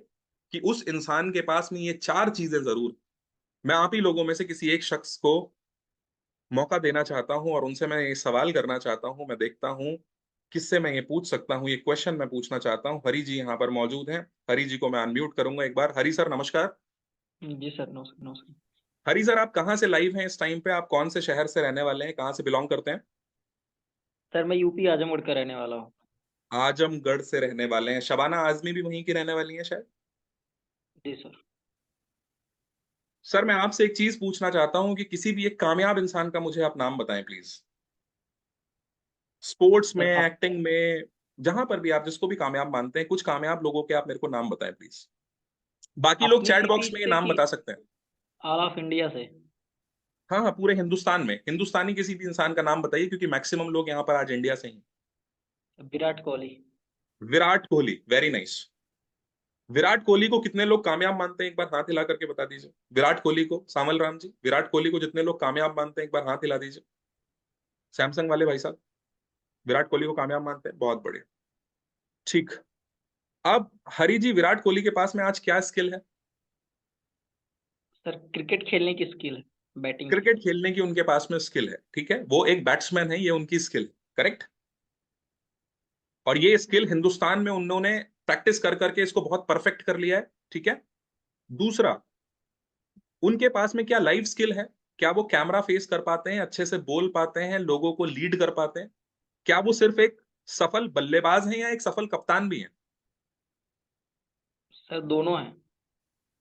कि उस इंसान के पास में ये चार चीजें जरूर। मैं आप ही लोगों में से किसी एक शख्स को मौका देना चाहता हूं और उनसे मैं ये सवाल करना चाहता हूं, मैं देखता हूं किससे मैं ये पूछ सकता हूं, ये क्वेश्चन मैं पूछना चाहता हूं। हरी जी यहाँ पर मौजूद हैं, हरी जी को मैं अनम्यूट करूंगा एक बार। हरी सर नमस्कार। जी सर, नमस्कार नमस्कार। हरी सर, आप कहाँ से लाइव हैं इस टाइम पे? आप कौन से शहर से रहने वाले हैं, कहाँ से बिलोंग करते हैं? सर मैं यूपी आजमगढ़ का रहने वाला हूँ। आजमगढ़ से रहने वाले हैं। शबाना आजमी भी वहीं की रहने वाली हैं शायद। जी सर। सर मैं आपसे एक चीज पूछना चाहता हूं कि किसी भी एक कामयाब इंसान का मुझे आप नाम बताएं प्लीज। स्पोर्ट्स में, सर आप एक्टिंग में, जहां पर भी आप जिसको भी कामयाब मानते हैं, कुछ कामयाब लोगों के आप मेरे को नाम बताएं प्लीज। बाकी लोग अपनी चैट सिटी बॉक्स में ये से नाम कि बता सकते हैं। ऑल ऑफ इंडिया से? हाँ हाँ, पूरे हिंदुस्तान में, हिंदुस्तानी किसी भी इंसान का नाम बताइए क्योंकि मैक्सिमम लोग यहाँ पर आज इंडिया से ही हैं। विराट कोहली। Virat Kohli, very nice. विराट कोहली को कितने लोग कामयाब मानते हैं, एक बार हाथ हिला करके बता दीजिए। विराट कोहली को, सामल राम जी, विराट कोहली को जितने लोग कामयाब मानते हैं एक बार हाथ हिला दीजिए। सैमसंग वाले भाई साहब, विराट कोहली को कामयाब मानते हैं, बहुत बढ़िया। ठीक। अब हरी जी, विराट कोहली के पास में आज क्या स्किल है? सर क्रिकेट खेलने की स्किल है, बैटिंग की। क्रिकेट खेलने की उनके पास में स्किल है, ठीक है, वो एक बैट्समैन है, ये उनकी स्किल है, करेक्ट। और ये स्किल हिंदुस्तान में उन्होंने प्रैक्टिस कर करके इसको बहुत परफेक्ट कर लिया है, ठीक है। दूसरा, उनके पास में क्या लाइफ स्किल है? क्या वो कैमरा फेस कर पाते हैं, अच्छे से बोल पाते हैं, लोगों को लीड कर पाते हैं? क्या वो सिर्फ एक सफल बल्लेबाज हैं या एक सफल कप्तान भी हैं? सर दोनों हैं।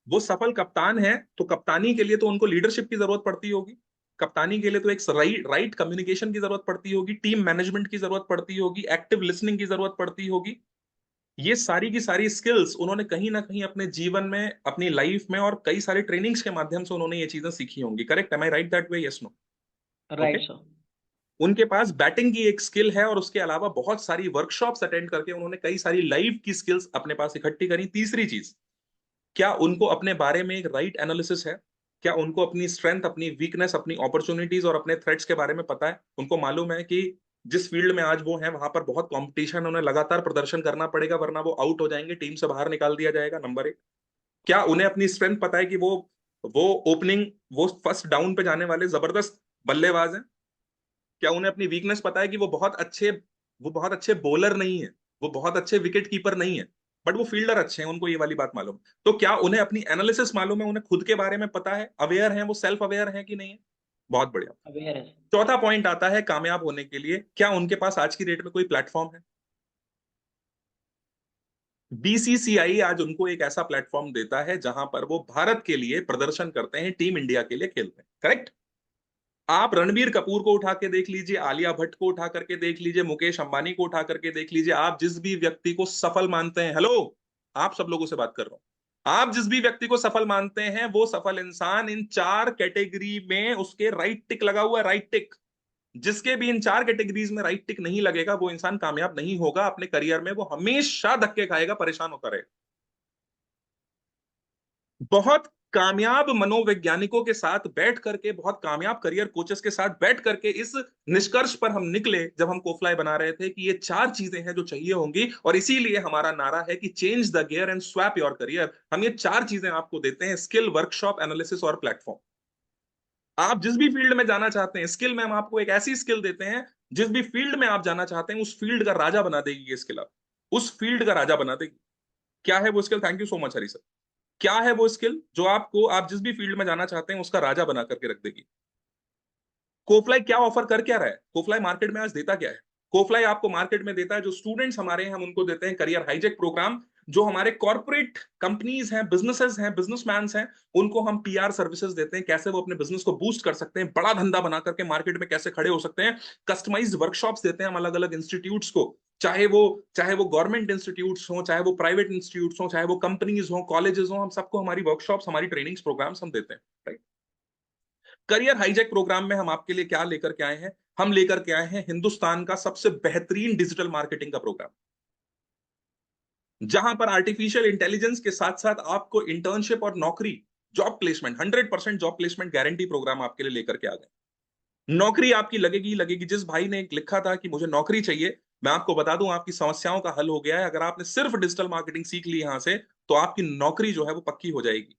वो सफल कप्तान है तो कप्तानी के लिए तो उनको लीडरशिप की जरूरत पड़ती होगी। कप्तानी के लिए तो एक राइट कम्युनिकेशन की जरूरत पड़ती होगी, टीम मैनेजमेंट की जरूरत पड़ती होगी, एक्टिव लिसनिंग की जरूरत पड़ती होगी। ये सारी की सारी स्किल्स उन्होंने कहीं ना कहीं अपने जीवन में, अपनी लाइफ में और कई सारी ट्रेनिंग्स के माध्यम से उन्होंने ये चीजें सीखी होंगी, correct? Am I right that way? Yes no? Okay. Right sir. उनके पास बैटिंग की एक स्किल है और उसके अलावा बहुत सारी वर्कशॉप्स अटेंड करके उन्होंने कई सारी लाइव की स्किल्स अपने पास इकट्ठी करी। तीसरी चीज, क्या उनको अपने बारे में एक राइट एनालिसिस है? क्या उनको अपनी स्ट्रेंथ, अपनी वीकनेस, अपनी अपॉर्चुनिटीज और अपने थ्रेट्स के बारे में पता है? उनको मालूम है कि जिस फील्ड में आज वो हैं वहां पर बहुत कंपटीशन है, उन्हें लगातार प्रदर्शन करना पड़ेगा वरना वो आउट हो जाएंगे, टीम से बाहर निकाल दिया जाएगा, नंबर एक। क्या उन्हें अपनी स्ट्रेंथ पता है कि वो ओपनिंग, वो फर्स्ट डाउन पे जाने वाले जबरदस्त बल्लेबाज हैं? क्या उन्हें अपनी वीकनेस पता है कि वो बहुत अच्छे बॉलर नहीं है, वो बहुत अच्छे विकेट कीपर नहीं है, बट वो फील्डर अच्छे हैं, उनको ये वाली बात मालूम है? तो क्या उन्हें अपनी एनालिसिस मालूम है, उन्हें खुद के बारे में पता है, अवेयर है, वो सेल्फ अवेयर है कि नहीं है? बहुत बढ़िया। अवेयर है सर। चौथा पॉइंट आता है कामयाब होने के लिए, क्या उनके पास आज की डेट में कोई प्लेटफॉर्म है? बीसीसीआई आज उनको एक ऐसा प्लेटफॉर्म देता है जहां पर वो भारत के लिए प्रदर्शन करते हैं, टीम इंडिया के लिए खेलते हैं, करेक्ट। आप रणबीर कपूर को उठा के देख लीजिए, आलिया भट्ट को उठा करके देख लीजिए, मुकेश अंबानी को उठा करके देख लीजिए, आप जिस भी व्यक्ति को सफल मानते हैं, हेलो, आप सब लोगों से बात कर रहा हूं, आप जिस भी व्यक्ति को सफल मानते हैं वो सफल इंसान इन चार कैटेगरी में उसके राइट टिक लगा हुआ है, राइट टिक। जिसके भी इन 4 कैटेगरीज में राइट टिक नहीं लगेगा वो इंसान कामयाब नहीं होगा अपने करियर में, वो हमेशा धक्के खाएगा, परेशान होता रहेगा। बहुत कामयाब मनोवैज्ञानिकों के साथ बैठ करके, बहुत कामयाब करियर कोचेस के साथ बैठ करके इस निष्कर्ष पर हम निकले जब हम कोफलाई बना रहे थे कि ये 4 चीजें हैं जो चाहिए होंगी, और इसीलिए हमारा नारा है कि change the gear and swap your career. हम ये 4 चीजें आपको देते हैं, स्किल, वर्कशॉप, एनालिसिस और प्लेटफॉर्म। आप जिस भी फील्ड में जाना चाहते हैं, स्किल में हम आपको एक ऐसी स्किल देते हैं, जिस भी फील्ड में आप जाना चाहते हैं उस फील्ड का राजा बना देगी ये स्किल, आप उस फील्ड का राजा बना देगी। क्या है वो skill? Thank you so much Hari sir. क्या है वो स्किल जो आपको, आप जिस भी फील्ड में जाना चाहते हैं उसका राजा बना करके रख देगी? कोफलाई क्या ऑफर कर क्या रहा है? कोफलाई मार्केट में आज देता क्या है? कोफलाई आपको मार्केट में देता है, जो स्टूडेंट्स हमारे हैं हम उनको देते हैं करियर हाईजेक प्रोग्राम। जो हमारे कॉर्पोरेट कंपनीज हैं, बिजनेसेस हैं, बिजनेसमैन हैं, उनको हम पीआर सर्विसेज देते हैं, कैसे वो अपने बिजनेस को बूस्ट कर सकते हैं, बड़ा धंधा बना करके मार्केट में कैसे खड़े हो सकते हैं। कस्टमाइज्ड वर्कशॉप्स देते हैं हम अलग अलग इंस्टीट्यूट्स को, चाहे वो गवर्नमेंट इंस्टीट्यूट्स हो, चाहे वो प्राइवेट इंस्टीट्यूट्स हो, चाहे वो कंपनीज हो, कॉलेजेस हो, हम सबको हमारी वर्कशॉप्स, हमारी ट्रेनिंग्स, प्रोग्राम्स हम देते हैं, राइट। करियर हाईजेक प्रोग्राम में हम आपके लिए क्या लेकर के आए हैं? हम लेकर के आए हैं हिंदुस्तान का सबसे बेहतरीन डिजिटल मार्केटिंग का प्रोग्राम, जहां पर आर्टिफिशियल इंटेलिजेंस के साथ साथ आपको इंटर्नशिप और नौकरी, job placement, 100% job placement guarantee programme आपके लिए लेकर के आ गए। नौकरी आपकी लगेगी लगेगी। जिस भाई ने एक लिखा था कि मुझे नौकरी चाहिए, मैं आपको बता दूं आपकी समस्याओं का हल हो गया है। अगर आपने सिर्फ डिजिटल मार्केटिंग सीख ली यहां से, तो आपकी नौकरी जो है वो पक्की हो जाएगी।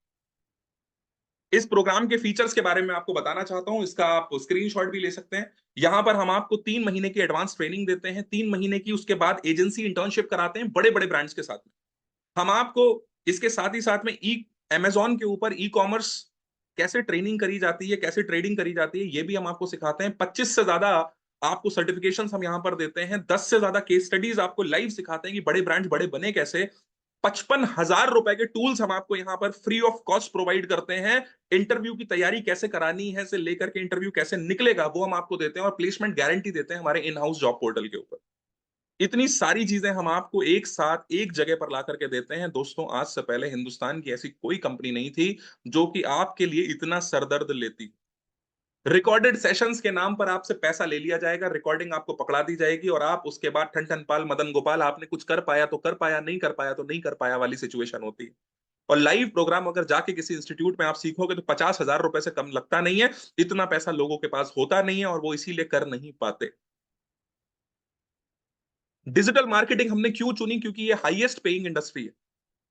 इस प्रोग्राम के फीचर्स के बारे में आपको बताना चाहता हूं, इसका आप स्क्रीनशॉट भी ले सकते हैं। यहां पर हम आपको 3 महीने की एडवांस ट्रेनिंग देते हैं, 3 महीने की, उसके बाद एजेंसी इंटर्नशिप कराते हैं बड़े बड़े ब्रांड्स के साथ में। हम आपको इसके साथ ही साथ में अमेजोन के ऊपर ई कॉमर्स कैसे ट्रेनिंग करी जाती है, कैसे ट्रेडिंग करी जाती है, ये भी हम आपको सिखाते हैं। 25 से ज्यादा आपको सर्टिफिकेशन हम यहां पर देते हैं, 10 से ज्यादा केस स्टडीज आपको लाइव सिखाते हैं कि बड़े ब्रांड्स बड़े बने कैसे। 55,000 रुपए के टूल्स हम आपको यहाँ पर फ्री ऑफ कॉस्ट प्रोवाइड करते हैं। इंटरव्यू की तैयारी कैसे करानी है से लेकर के इंटरव्यू कैसे निकलेगा वो हम आपको देते हैं, और प्लेसमेंट गारंटी देते हैं हमारे इन हाउस जॉब पोर्टल के ऊपर। इतनी सारी चीजें हम आपको एक साथ एक जगह पर ला करके देते हैं। दोस्तों, आज से पहले हिंदुस्तान की ऐसी कोई कंपनी नहीं थी जो कि आपके लिए इतना सरदर्द लेती। रिकॉर्डेड सेशंस के नाम पर आपसे पैसा ले लिया जाएगा, रिकॉर्डिंग आपको पकड़ा दी जाएगी, और आप उसके बाद ठन ठन पाल मदन गोपाल, आपने कुछ कर पाया तो कर पाया, नहीं कर पाया तो नहीं कर पाया वाली सिचुएशन होती है। और लाइव प्रोग्राम अगर जाके किसी इंस्टीट्यूट में आप सीखोगे तो 50,000 रुपए से कम लगता नहीं है। इतना पैसा लोगों के पास होता नहीं है और वो इसीलिए कर नहीं पाते। डिजिटल मार्केटिंग हमने क्यों चुनी? क्योंकि ये हाईएस्ट पेइंग इंडस्ट्री है,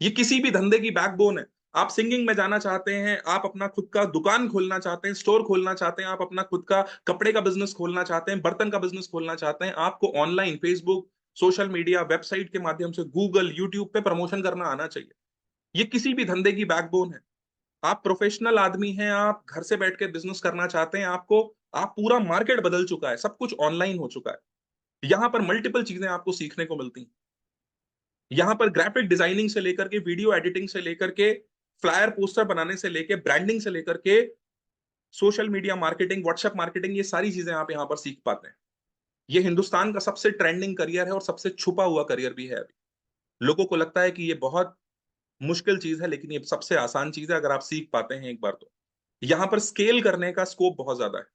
ये किसी भी धंधे की बैकबोन है। आप सिंगिंग में जाना चाहते हैं, आप अपना खुद का दुकान खोलना चाहते हैं, स्टोर खोलना चाहते हैं, आप अपना खुद का कपड़े का बिजनेस खोलना चाहते हैं, बर्तन का बिजनेस खोलना चाहते हैं, आपको online Facebook, social media, website के माध्यम से, गूगल, यूट्यूब पे प्रमोशन करना आना चाहिए। ये किसी भी धंधे की बैकबोन है। आप प्रोफेशनल आदमी हैं, आप घर से बैठ के बिजनेस करना चाहते हैं, आपको, आप पूरा मार्केट बदल चुका है, सब कुछ ऑनलाइन हो चुका है। यहां पर मल्टीपल चीजें आपको सीखने को मिलती हैं। यहां पर ग्राफिक डिजाइनिंग से लेकर के, वीडियो एडिटिंग से लेकर के, फ्लायर पोस्टर बनाने से लेकर, ब्रांडिंग से लेकर के, social media marketing, WhatsApp marketing, ये सारी चीजें आप यहां पर सीख पाते हैं। ये हिंदुस्तान का सबसे ट्रेंडिंग करियर है और सबसे छुपा हुआ करियर भी है अभी। लोगों को लगता है कि ये बहुत मुश्किल चीज है, लेकिन ये सबसे आसान चीज है अगर आप सीख पाते हैं एक बार तो। यहां पर स्केल करने का स्कोप बहुत ज्यादा है।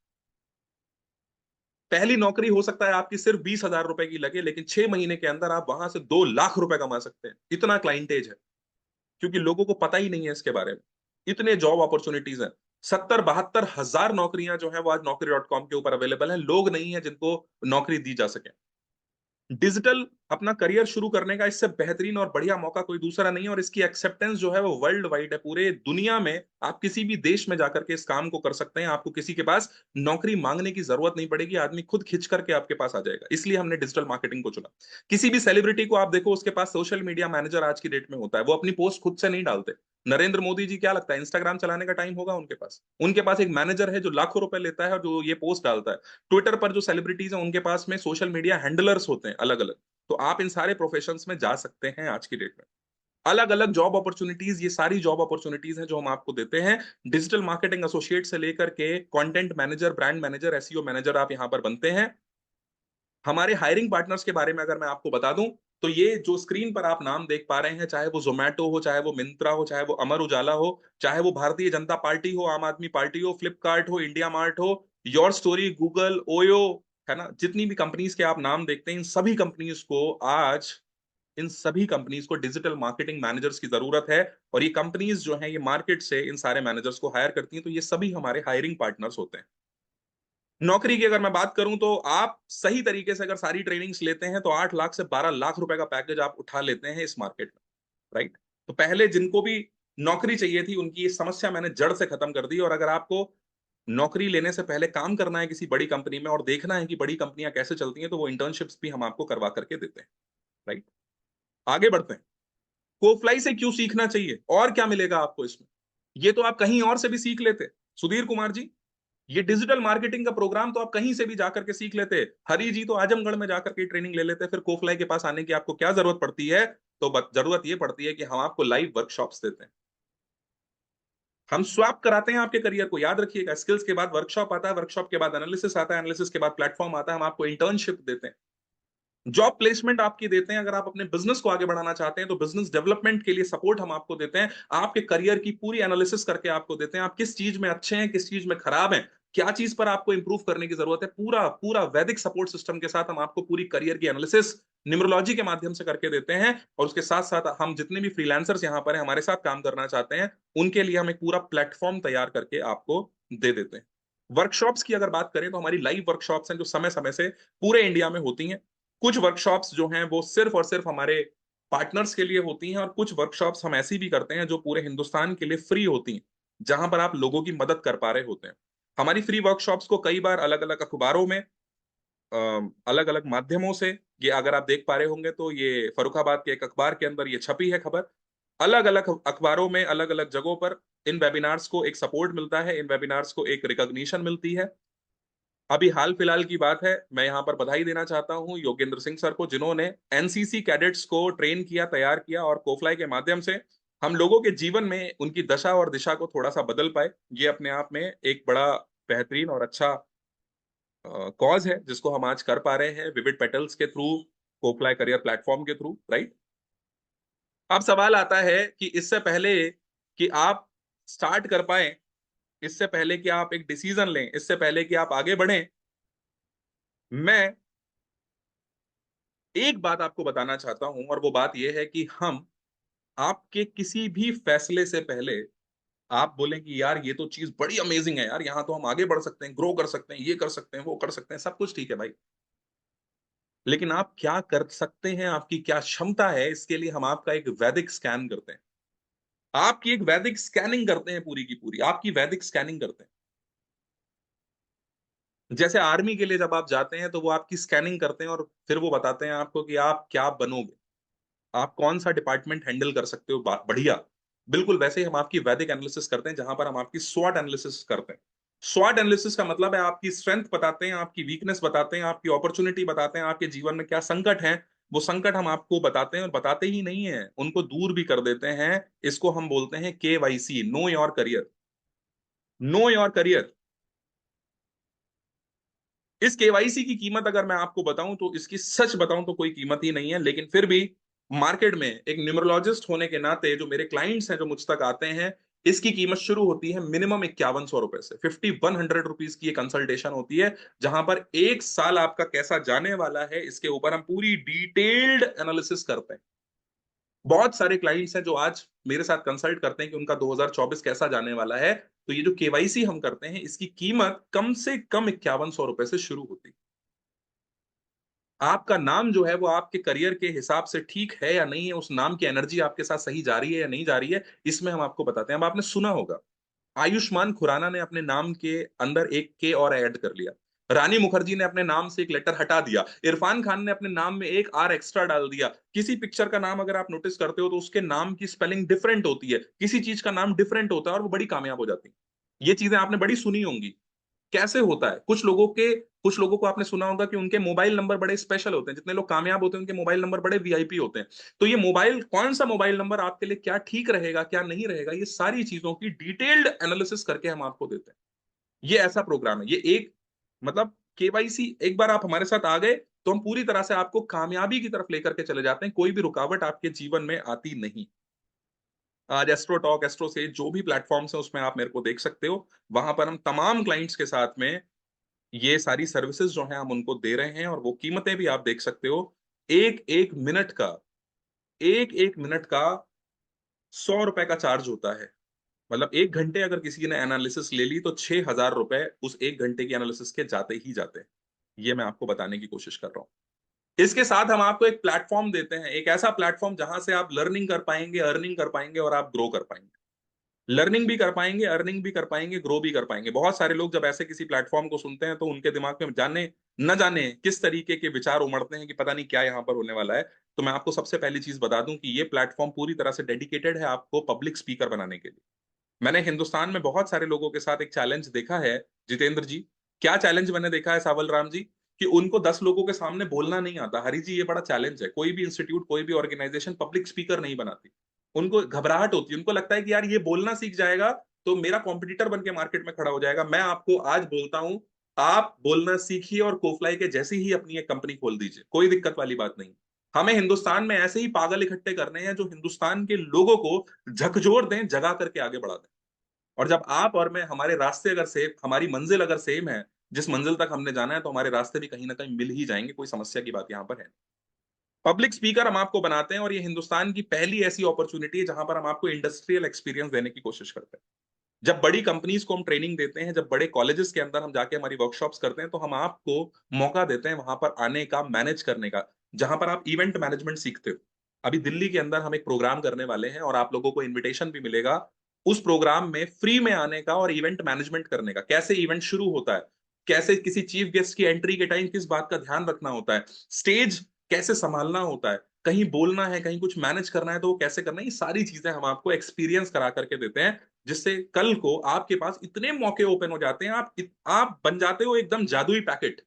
पहली नौकरी हो सकता है आपकी सिर्फ 20,000 रुपए की लगे, लेकिन 6 महीने के अंदर आप वहां से 2 लाख रुपए कमा सकते हैं। इतना क्लाइंटेज है, क्योंकि लोगों को पता ही नहीं है इसके बारे में। इतने जॉब अपॉर्चुनिटीज हैं, 70-72 हजार नौकरियां जो है वो आज Naukri.com के ऊपर अवेलेबल है। लोग नहीं है जिनको नौकरी दी जा सके। डिजिटल अपना करियर शुरू करने का इससे बेहतरीन और बढ़िया मौका कोई दूसरा नहीं है, और इसकी एक्सेप्टेंस जो है वो वर्ल्ड वाइड है। पूरे दुनिया में आप किसी भी देश में जाकर के इस काम को कर सकते हैं, आपको किसी के पास नौकरी मांगने की जरूरत नहीं पड़ेगी, आदमी खुद खिंच करके आपके पास आ जाएगा। इसलिए हमने डिजिटल मार्केटिंग को चुना। किसी भी सेलिब्रिटी को आप देखो, उसके पास सोशल मीडिया मैनेजर आज की डेट में होता है, वो अपनी पोस्ट खुद से नहीं डालते। नरेंद्र मोदी जी, क्या लगता है इंस्टाग्राम चलाने का टाइम होगा उनके पास? उनके पास एक मैनेजर है जो लाखों रुपए लेता है और जो ये पोस्ट डालता है। ट्विटर पर जो सेलिब्रिटीज हैं उनके पास में सोशल मीडिया हैंडलर्स होते हैं अलग अलग। तो आप इन सारे प्रोफेशंस में जा सकते हैं आज की डेट में। अलग अलग जॉब अपॉर्चुनिटीज, ये सारी जॉब अपॉर्चुनिटीज हैं जो हम आपको देते हैं। डिजिटल मार्केटिंग एसोसिएट से लेकर के content manager, brand manager, SEO manager आप यहां पर बनते हैं। हमारे हायरिंग पार्टनर्स के बारे में अगर मैं आपको बता दूं, तो ये जो स्क्रीन पर आप नाम देख पा रहे हैं, चाहे वो जोमेटो हो, चाहे वो मिंत्रा हो, चाहे वो अमर उजाला हो, चाहे वो भारतीय जनता पार्टी हो, आम आदमी पार्टी हो, फ्लिपकार्ट हो, इंडिया मार्ट हो, योर स्टोरी, गूगल, ओयो, है ना, जितनी भी कंपनीज के आप नाम देखते हैं, इन सभी कंपनीज को आज, इन सभी कंपनीज को डिजिटल मार्केटिंग मैनेजर्स की जरूरत है। और ये कंपनीज जो हैं ये मार्केट से इन सारे मैनेजर्स को हायर करती हैं, तो ये सभी हमारे हायरिंग पार्टनर्स होते हैं। नौकरी की अगर मैं बात करूं तो आप सही तरीके से अगर सारी ट्रेनिंग्स लेते हैं तो 8 लाख से 12 लाख रुपए का पैकेज आप उठा लेते हैं इस मार्केट में, राइट। तो पहले जिनको भी नौकरी चाहिए थी उनकी ये समस्या मैंने जड़ से खत्म कर दी। और अगर आपको नौकरी लेने से पहले काम करना है किसी बड़ी कंपनी में और देखना है कि बड़ी कंपनियां कैसे चलती हैं, तो वो इंटर्नशिप्स भी हम आपको करवा करके देते हैं, राइट। आगे बढ़ते हैं। कोफ्लाई से क्यों सीखना चाहिए और क्या मिलेगा आपको इसमें, ये तो आप कहीं और से भी सीख लेते सुधीर कुमार जी। ये डिजिटल मार्केटिंग का प्रोग्राम तो आप कहीं से भी जाकर के सीख लेते। हरी जी तो आजमगढ़ में जाकर के ट्रेनिंग ले लेते, फिर कोफलाई के पास आने की आपको क्या जरूरत पड़ती है। तो जरूरत ये पड़ती है कि हम आपको लाइव वर्कशॉप्स देते हैं, हम स्वैप कराते हैं आपके करियर को। याद रखिएगा, स्किल्स के बाद वर्कशॉप आता है, वर्कशॉप के बाद एनालिसिस आता है, एनालिसिस के बाद प्लेटफॉर्म आता है, हम आपको इंटर्नशिप देते हैं, जॉब प्लेसमेंट आपकी देते हैं। अगर आप अपने बिजनेस को आगे बढ़ाना चाहते हैं तो बिजनेस डेवलपमेंट के लिए सपोर्ट हम आपको देते हैं, आपके करियर की पूरी एनालिसिस करके आपको देते हैं, आप किस चीज में अच्छे हैं, किस चीज में खराब हैं, क्या चीज पर आपको इंप्रूव करने की जरूरत है, पूरा पूरा वैदिक सपोर्ट सिस्टम के साथ हम आपको पूरी करियर की एनालिसिस न्यूमरोलॉजी के माध्यम से करके देते हैं। और उसके साथ साथ हम जितने भी फ्रीलांसर्स यहाँ पर हैं हमारे साथ काम करना चाहते हैं, उनके लिए हम एक पूरा प्लेटफॉर्म तैयार करके आपको दे देते हैं। वर्कशॉप्स की अगर बात करें तो हमारी लाइव वर्कशॉप्स हैं जो समय समय से पूरे इंडिया में होती हैं। कुछ वर्कशॉप्स जो हैं वो सिर्फ और सिर्फ हमारे पार्टनर्स के लिए होती हैं, और कुछ वर्कशॉप्स हम ऐसी भी करते हैं जो पूरे हिंदुस्तान के लिए फ्री होती हैं, जहां पर आप लोगों की मदद कर पा रहे होते हैं। हमारी फ्री वर्कशॉप्स को कई बार अलग अलग अखबारों में, अलग अलग माध्यमों से, ये अगर आप देख पा रहे होंगे तो ये फर्रुखाबाद के एक अखबार के अंदर ये छपी है खबर। अलग अलग अखबारों में अलग अलग जगहों पर इन वेबिनार्स को एक सपोर्ट मिलता है, इन वेबिनार्स को एक रिकॉग्निशन मिलती है। अभी हाल फिलहाल की बात है, मैं यहाँ पर बधाई देना चाहता हूँ योगेंद्र सिंह सर को, जिन्होंने एनसीसी कैडेट्स को ट्रेन किया, तैयार किया, और कोफलाई के माध्यम से हम लोगों के जीवन में उनकी दशा और दिशा को थोड़ा सा बदल पाए। ये अपने आप में एक बड़ा बेहतरीन और अच्छा कॉज है जिसको हम आज कर पा रहे हैं विविड पेटल्स के थ्रू, कोफलाई करियर प्लेटफॉर्म के थ्रू, राइट। अब सवाल आता है कि इससे पहले कि आप स्टार्ट कर पाए, इससे पहले कि आप एक डिसीजन लें, इससे पहले कि आप आगे बढ़ें, मैं एक बात आपको बताना चाहता हूं, और वो बात यह है कि हम आपके किसी भी फैसले से पहले, आप बोलें कि यार ये तो चीज बड़ी अमेजिंग है यार, यहां तो हम आगे बढ़ सकते हैं, ग्रो कर सकते हैं, ये कर सकते हैं, वो कर सकते हैं, सब कुछ ठीक है भाई, लेकिन आप क्या कर सकते हैं, आपकी क्या क्षमता है, इसके लिए हम आपका एक वैदिक स्कैन करते हैं, आपकी एक वैदिक स्कैनिंग करते हैं, पूरी की पूरी आपकी वैदिक स्कैनिंग करते हैं। जैसे आर्मी के लिए जब आप जाते हैं तो वो आपकी स्कैनिंग करते हैं और फिर वो बताते हैं आपको कि आप क्या बनोगे, आप कौन सा डिपार्टमेंट हैंडल कर सकते हो बढ़िया। बिल्कुल वैसे ही हम आपकी वैदिक एनालिसिस करते हैं, जहां पर हम आपकी स्वॉट एनालिसिस करते हैं। स्वॉट एनालिसिस का मतलब है आपकी स्ट्रेंथ बताते हैं, आपकी वीकनेस बताते हैं, आपकी अपॉर्चुनिटी बताते हैं, आपके जीवन में क्या संकट है, वो संकट हम आपको बताते हैं, और बताते ही नहीं है, उनको दूर भी कर देते हैं। इसको हम बोलते हैं KYC, know your career. Know your career, इस केवाईसी की कीमत अगर मैं आपको बताऊं तो इसकी सच बताऊं तो कोई कीमत ही नहीं है, लेकिन फिर भी मार्केट में एक न्यूमरोलॉजिस्ट होने के नाते जो मेरे क्लाइंट्स हैं जो मुझ तक आते हैं, इसकी कीमत शुरू होती है मिनिमम 5100 रुपए से, 5100 रुपीज की एक कंसल्टेशन होती है, जहां पर एक साल आपका कैसा जाने वाला है इसके ऊपर हम पूरी डिटेल्ड एनालिसिस करते हैं। बहुत सारे क्लाइंट्स हैं जो आज मेरे साथ कंसल्ट करते हैं कि उनका 2024 कैसा जाने वाला है, तो ये जो केवाईसी हम करते हैं इसकी कीमत कम से कम 5100 रुपए से शुरू होती है। आपका नाम जो है वो आपके करियर के हिसाब से ठीक है या नहीं है, उस नाम की एनर्जी आपके साथ सही जा रही है या नहीं जा रही है, इसमें हम आपको बताते हैं। अब आपने सुना होगा आयुष्मान खुराना ने अपने नाम के अंदर एक के और ऐड कर लिया, रानी मुखर्जी ने अपने नाम से एक लेटर हटा दिया, इरफान खान ने अपने नाम में एक आर एक्स्ट्रा डाल दिया। किसी पिक्चर का नाम अगर आप नोटिस करते हो तो उसके नाम की स्पेलिंग डिफरेंट होती है, किसी चीज का नाम डिफरेंट होता है और वो बड़ी कामयाब हो जाती है। ये चीजें आपने बड़ी सुनी होंगी। कैसे होता है, कुछ लोगों को आपने सुना होगा कि उनके मोबाइल नंबर बड़े स्पेशल होते हैं, जितने लोग कामयाब होते हैं उनके मोबाइल नंबर बड़े वीआईपी होते हैं। तो ये मोबाइल, कौन सा मोबाइल नंबर आपके लिए क्या ठीक रहेगा क्या नहीं रहेगा, ये सारी चीजों की डिटेल्ड एनालिसिस करके हम आपको देते हैं। ये ऐसा प्रोग्राम है, ये एक, मतलब केवाईसी एक बार आप हमारे साथ आ गए तो हम पूरी तरह से आपको कामयाबी की तरफ लेकर के चले जाते हैं, कोई भी रुकावट आपके जीवन में आती नहीं। आज एस्ट्रो टॉक, एस्ट्रो से जो भी प्लेटफॉर्म्स है उसमें आप मेरे को देख सकते हो, वहां पर हम तमाम क्लाइंट्स के साथ में ये सारी सर्विसेज जो है हम उनको दे रहे हैं, और वो कीमतें भी आप देख सकते हो। एक एक मिनट का, एक एक मिनट का 100 रुपए का चार्ज होता है। मतलब 1 घंटे अगर किसी ने एनालिसिस ले ली तो 6,000 रुपए उस 1 घंटे की एनालिसिस के जाते ही जाते हैं। ये मैं आपको बताने की कोशिश कर रहा हूँ। इसके साथ हम आपको एक प्लेटफॉर्म देते हैं, एक ऐसा प्लेटफॉर्म जहां से आप लर्निंग कर पाएंगे, अर्निंग कर पाएंगे, और आप ग्रो कर पाएंगे। लर्निंग भी कर पाएंगे, अर्निंग भी कर पाएंगे, ग्रो भी कर पाएंगे। बहुत सारे लोग जब ऐसे किसी प्लेटफॉर्म को सुनते हैं तो उनके दिमाग में जाने न जाने किस तरीके के विचार उमड़ते हैं कि पता नहीं क्या यहाँ पर होने वाला है। तो मैं आपको सबसे पहली चीज बता दूं कि ये प्लेटफॉर्म पूरी तरह से डेडिकेटेड है आपको पब्लिक स्पीकर बनाने के लिए। मैंने हिंदुस्तान में बहुत सारे लोगों के साथ एक चैलेंज देखा है, जितेंद्र जी। क्या चैलेंज मैंने देखा है सावल राम जी? कि उनको 10 लोगों के सामने बोलना नहीं आता। हरी जी, ये बड़ा चैलेंज है। कोई भी इंस्टीट्यूट, कोई भी ऑर्गेनाइजेशन पब्लिक स्पीकर नहीं बनाती। उनको घबराहट होती है, उनको लगता है कि यार ये बोलना सीख जाएगा तो मेरा कॉम्पिटिटर बन के मार्केट में खड़ा हो जाएगा। मैं आपको आज बोलता हूं, आप बोलना सीखिए और कोफ्लाई के जैसी ही अपनी एक कंपनी खोल दीजिए, कोई दिक्कत वाली बात नहीं। हमें हिंदुस्तान में ऐसे ही पागल इकट्ठे करने हैं जो हिंदुस्तान के लोगों को झकझोर दें, जगा करके आगे बढ़ा दें। और जब आप और मैं, हमारे रास्ते अगर सेम, हमारी मंजिल अगर सेम है, जिस मंजिल तक हमने जाना है, तो हमारे रास्ते भी कहीं ना कहीं मिल ही जाएंगे। कोई समस्या की बात यहाँ पर है। पब्लिक स्पीकर हम आपको बनाते हैं, और ये हिंदुस्तान की पहली ऐसी अपॉर्चुनिटी है जहां पर हम आपको इंडस्ट्रियल एक्सपीरियंस देने की कोशिश करते हैं। जब बड़ी कंपनीज को हम ट्रेनिंग देते हैं, जब बड़े कॉलेजेस के अंदर हम जाके हमारी वर्कशॉप्स करते हैं, तो हम आपको मौका देते हैं वहां पर आने का, मैनेज करने का, जहां पर आप इवेंट मैनेजमेंट सीखते हो। अभी दिल्ली के अंदर हम एक प्रोग्राम करने वाले हैं, और आप लोगों को इनविटेशन भी मिलेगा उस प्रोग्राम में फ्री में आने का और इवेंट मैनेजमेंट करने का। कैसे इवेंट शुरू होता है, कैसे किसी चीफ गेस्ट की एंट्री के टाइम किस बात का ध्यान रखना होता है, स्टेज कैसे संभालना होता है, कहीं बोलना है, कहीं कुछ मैनेज करना है तो वो कैसे करना है, ये सारी चीजें हम आपको एक्सपीरियंस करा करके देते हैं। जिससे कल को आपके पास इतने मौके ओपन हो जाते हैं, आप बन जाते हो एकदम जादुई पैकेट।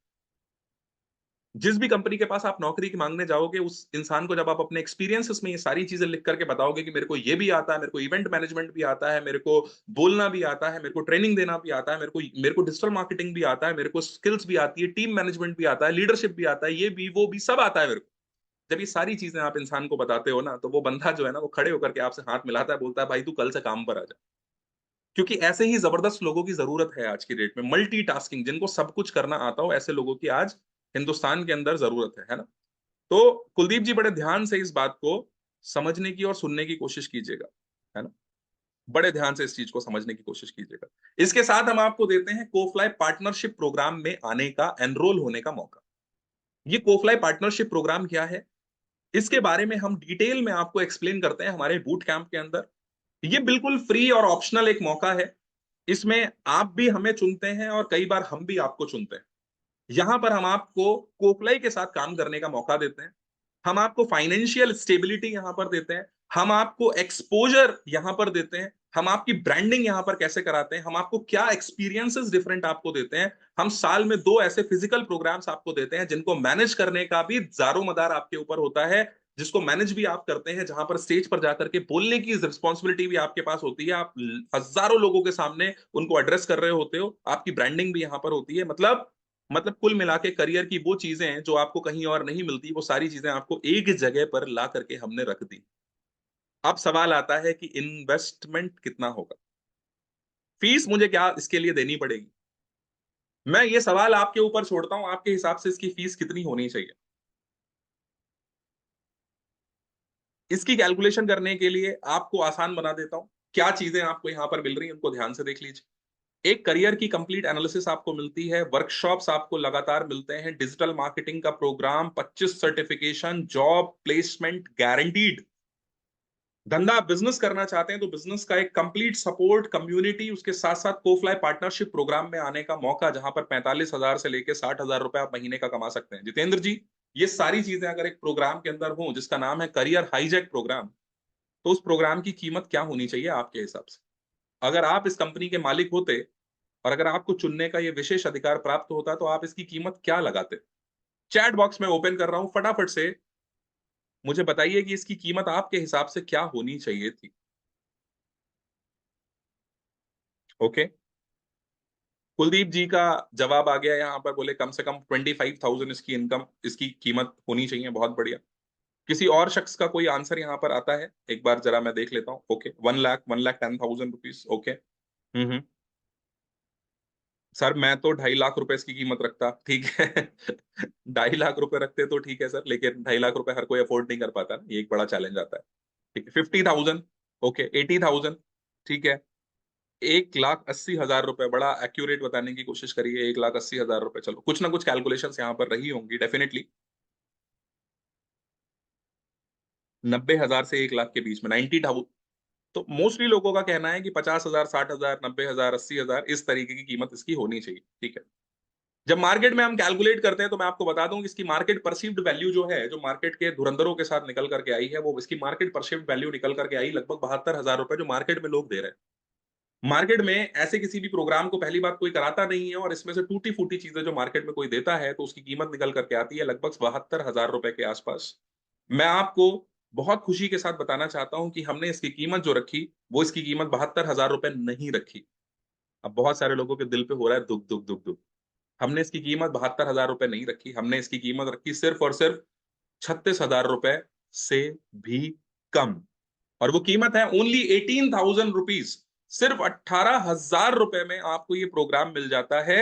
जिस भी कंपनी के पास आप नौकरी की मांगने जाओगे, उस इंसान को जब आप अपने एक्सपीरियंसेस में ये सारी चीजें लिख करके बताओगे कि मेरे को ये भी आता है, मेरे को इवेंट मैनेजमेंट भी आता है, मेरे को बोलना भी आता है, मेरे को ट्रेनिंग देना भी आता है, मेरे को डिजिटल मार्केटिंग भी आता है, मेरे को स्किल्स भी आती है, टीम मैनेजमेंट भी आता है, लीडरशिप भी आता है, ये भी वो भी सब आता है मेरे को। जब ये सारी चीजें आप इंसान को बताते हो ना, तो वो बंदा जो है ना, वो खड़े होकर के आपसे हाथ मिलाता है, बोलता है भाई तू कल से काम पर आ जा। क्योंकि ऐसे ही जबरदस्त लोगों की जरूरत है आज की डेट में। मल्टीटास्किंग, जिनको सब कुछ करना आता हो, ऐसे लोगों की आज हिंदुस्तान के अंदर जरूरत है ना? तो कुलदीप जी, बड़े ध्यान से इस बात को समझने की और सुनने की कोशिश कीजिएगा, है ना? बड़े ध्यान से इस चीज को समझने की कोशिश कीजिएगा। इसके साथ हम आपको देते हैं कोफ्लाई पार्टनरशिप प्रोग्राम में आने का, एनरोल होने का मौका। ये कोफ्लाई पार्टनरशिप प्रोग्राम क्या है, इसके बारे में हम डिटेल में आपको एक्सप्लेन करते हैं हमारे बूट कैंप के अंदर। ये बिल्कुल फ्री और ऑप्शनल एक मौका है। इसमें आप भी हमें चुनते हैं और कई बार हम भी आपको चुनते हैं। यहां पर हम आपको कोपलाई के साथ काम करने का मौका देते हैं। हम आपको फाइनेंशियल स्टेबिलिटी यहां पर देते हैं। हम आपको एक्सपोजर यहां पर देते हैं। हम आपकी ब्रांडिंग यहां पर कैसे कराते हैं, हम आपको क्या एक्सपीरियंसेस डिफरेंट आपको देते हैं। हम साल में 2 ऐसे फिजिकल प्रोग्राम्स आपको देते हैं जिनको मैनेज करने का भी दारो मदार आपके ऊपर होता है, जिसको मैनेज भी आप करते हैं, जहां पर स्टेज पर जाकर के बोलने की रिस्पॉन्सिबिलिटी भी आपके पास होती है। आप हजारों लोगों के सामने उनको एड्रेस कर रहे होते हो, आपकी ब्रांडिंग भी यहां पर होती है। मतलब कुल मिला के करियर की वो चीजें जो आपको कहीं और नहीं मिलती, वो सारी चीजें आपको एक जगह पर ला करके हमने रख दी। अब सवाल आता है कि इन्वेस्टमेंट कितना होगा, फीस मुझे क्या इसके लिए देनी पड़ेगी? मैं ये सवाल आपके ऊपर छोड़ता हूं, आपके हिसाब से इसकी फीस कितनी होनी चाहिए? इसकी कैलकुलेशन करने के लिए आपको आसान बना देता हूं। क्या चीजें आपको यहां पर मिल रही हैं उनको ध्यान से देख लीजिए। एक करियर की कंप्लीट एनालिसिस आपको मिलती है, वर्कशॉप्स आपको लगातार मिलते हैं, डिजिटल मार्केटिंग का programme, 25 certification, job placement guaranteed. धंधा बिजनेस करना चाहते हैं तो बिजनेस का एक कंप्लीट सपोर्ट, कम्युनिटी, उसके साथ साथ कोफ्लाई पार्टनरशिप प्रोग्राम में आने का मौका, जहां पर 45,000 से लेकर 60,000 रुपए आप महीने का कमा सकते हैं। जितेंद्र जी, ये सारी चीजें अगर एक प्रोग्राम के अंदर हो जिसका नाम है करियर हाईजैक प्रोग्राम, तो उस प्रोग्राम की कीमत क्या होनी चाहिए आपके हिसाब से? अगर आप इस कंपनी के मालिक होते और अगर आपको चुनने का ये विशेष अधिकार प्राप्त होता, तो आप इसकी कीमत क्या लगाते? चैट बॉक्स में ओपन कर रहा हूं, फटाफट से मुझे बताइए कि इसकी कीमत आपके हिसाब से क्या होनी चाहिए थी। ओके, कुलदीप जी का जवाब आ गया यहाँ पर, बोले कम से कम 25,000 इसकी इनकम, इसकी कीमत होनी चाहिए। बहुत बढ़िया। किसी और शख्स का कोई आंसर यहाँ पर आता है? एक बार जरा मैं देख लेता हूँ। Okay, 1 lakh, 1,10,000 rupees. ओके। हम्म। सर मैं तो 2.5 लाख रुपए इसकी कीमत रखता, ठीक है। 2.5 लाख रुपए रखते तो ठीक है सर, लेकिन 2.5 लाख रुपए हर कोई अफोर्ड नहीं कर पाता ना, ये एक बड़ा चैलेंज आता है। ठीक है, 50,000, ओके, 80,000, ठीक है। 1,80,000 रुपए, बड़ा एक्यूरेट बताने की कोशिश करिए, 1,80,000 रुपए, चलो कुछ ना कुछ कैलकुलेशंस यहाँ पर रही होंगी डेफिनेटली। 90,000 से 1 लाख के बीच में, 90,000। तो मोस्टली लोगों का कहना है कि 50,000, 60,000, 90,000, 80,000, इस तरीके की कीमत इसकी होनी चाहिए, ठीक है। जब मार्केट में हम कैलकुलेट करते हैं तो मैं आपको बता दूं कि इसकी मार्केट परसीव्ड वैल्यू जो है, जो मार्केट के धुरंधरों के साथ निकल करके आई है, वो इसकी मार्केट परसीव्ड वैल्यू निकल करके आई लगभग 72,000 रुपए, जो मार्केट में लोग दे रहे हैं। मार्केट में ऐसे किसी भी प्रोग्राम को पहली बात कोई कराता नहीं है, और इसमें से टूटी फूटी चीजें जो मार्केट में कोई देता है तो उसकी कीमत निकल करके आती है लगभग 72,000 रुपए के आसपास। मैं आपको बहुत खुशी के साथ बताना चाहता हूं कि हमने इसकी कीमत जो रखी, वो इसकी कीमत 72,000 रुपए नहीं रखी। अब बहुत सारे लोगों के दिल पे हो रहा है दुख दुख दुख दुख। हमने इसकी कीमत 72,000 रुपए नहीं रखी, हमने इसकी कीमत रखी सिर्फ और सिर्फ 36,000 रुपए से भी कम। और वो कीमत है ओनली 18,000 रुपीज। सिर्फ 18,000 रुपए में आपको ये प्रोग्राम मिल जाता है।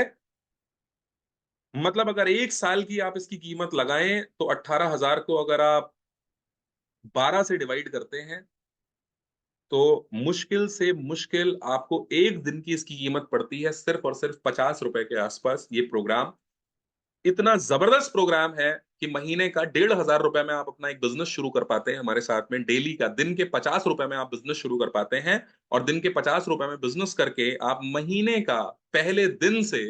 मतलब अगर 1 साल की आप इसकी कीमत लगाएं तो 18,000 को अगर आप 12 से डिवाइड करते हैं तो मुश्किल से मुश्किल आपको एक दिन की इसकी कीमत पड़ती है सिर्फ और सिर्फ 50 रुपए के आसपास। ये प्रोग्राम इतना जबरदस्त प्रोग्राम है कि महीने का 1,500 रुपए में आप अपना एक बिजनेस शुरू कर पाते हैं हमारे साथ में। डेली का दिन के 50 रुपए में आप बिजनेस शुरू कर पाते हैं, और दिन के 50 रुपए में बिजनेस करके आप महीने का पहले दिन से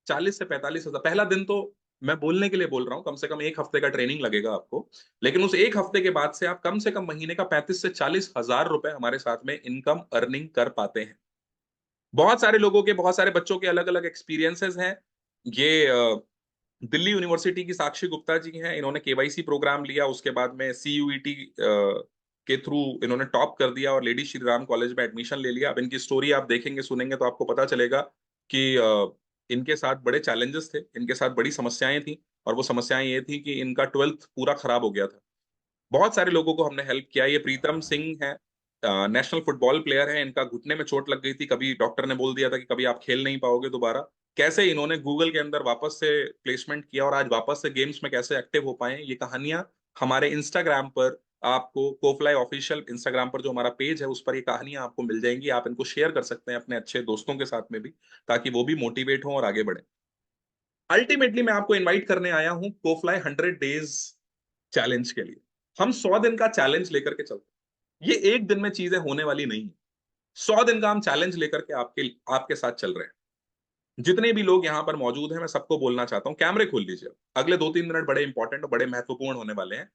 40 से 45 हजार, पहला दिन तो मैं बोलने के लिए बोल रहा हूं, कम से कम 1 हफ्ते का ट्रेनिंग लगेगा आपको, लेकिन उस 1 हफ्ते के बाद से आप कम से कम महीने का 35 से 40 हजार रुपए हमारे साथ में इनकम अर्निंग कर पाते हैं। बहुत सारे लोगों के, बहुत सारे बच्चों के अलग अलग एक्सपीरियंसेस हैं। ये दिल्ली यूनिवर्सिटी की साक्षी गुप्ता जी हैं, इन्होंने केवाईसी प्रोग्राम लिया, उसके बाद में सीयूईटी के थ्रू इन्होंने टॉप कर दिया और लेडी श्री राम कॉलेज में एडमिशन ले लिया। अब इनकी स्टोरी आप देखेंगे, सुनेंगे तो आपको पता चलेगा कि इनके साथ बड़े चैलेंजेस थे, इनके साथ बड़ी समस्याएं थी, और वो समस्याएं ये थी कि इनका 12th पूरा खराब हो गया था। बहुत सारे लोगों को हमने हेल्प किया। ये प्रीतम सिंह है, नेशनल फुटबॉल प्लेयर है, इनका घुटने में चोट लग गई थी, कभी डॉक्टर ने बोल दिया था कि कभी आप खेल नहीं पाओगे दोबारा। कैसे इन्होंने गूगल के अंदर वापस से प्लेसमेंट किया और आज वापस से गेम्स में कैसे एक्टिव हो पाए, ये कहानियां हमारे इंस्टाग्राम पर, आपको कोफलाई ऑफिशियल इंस्टाग्राम पर जो हमारा पेज है उस पर ये कहानियां आपको मिल जाएंगी। आप इनको शेयर कर सकते हैं अपने अच्छे दोस्तों के साथ में भी, ताकि वो भी मोटिवेट हों और आगे बढ़े। अल्टीमेटली मैं आपको इनवाइट करने आया हूं कोफलाई 100 डेज चैलेंज के लिए। हम 100 दिन का चैलेंज लेकर के चलते हैं। ये एक दिन में चीजें होने वाली नहीं है। 100 दिन का हम चैलेंज लेकर के आपके आपके साथ चल रहे हैं। जितने भी लोग यहाँ पर मौजूद हैं, मैं सबको बोलना चाहता हूँ, कैमरे खोल लीजिए। अगले 2-3 मिनट बड़े इंपॉर्टेंट और बड़े महत्वपूर्ण होने वाले हैं।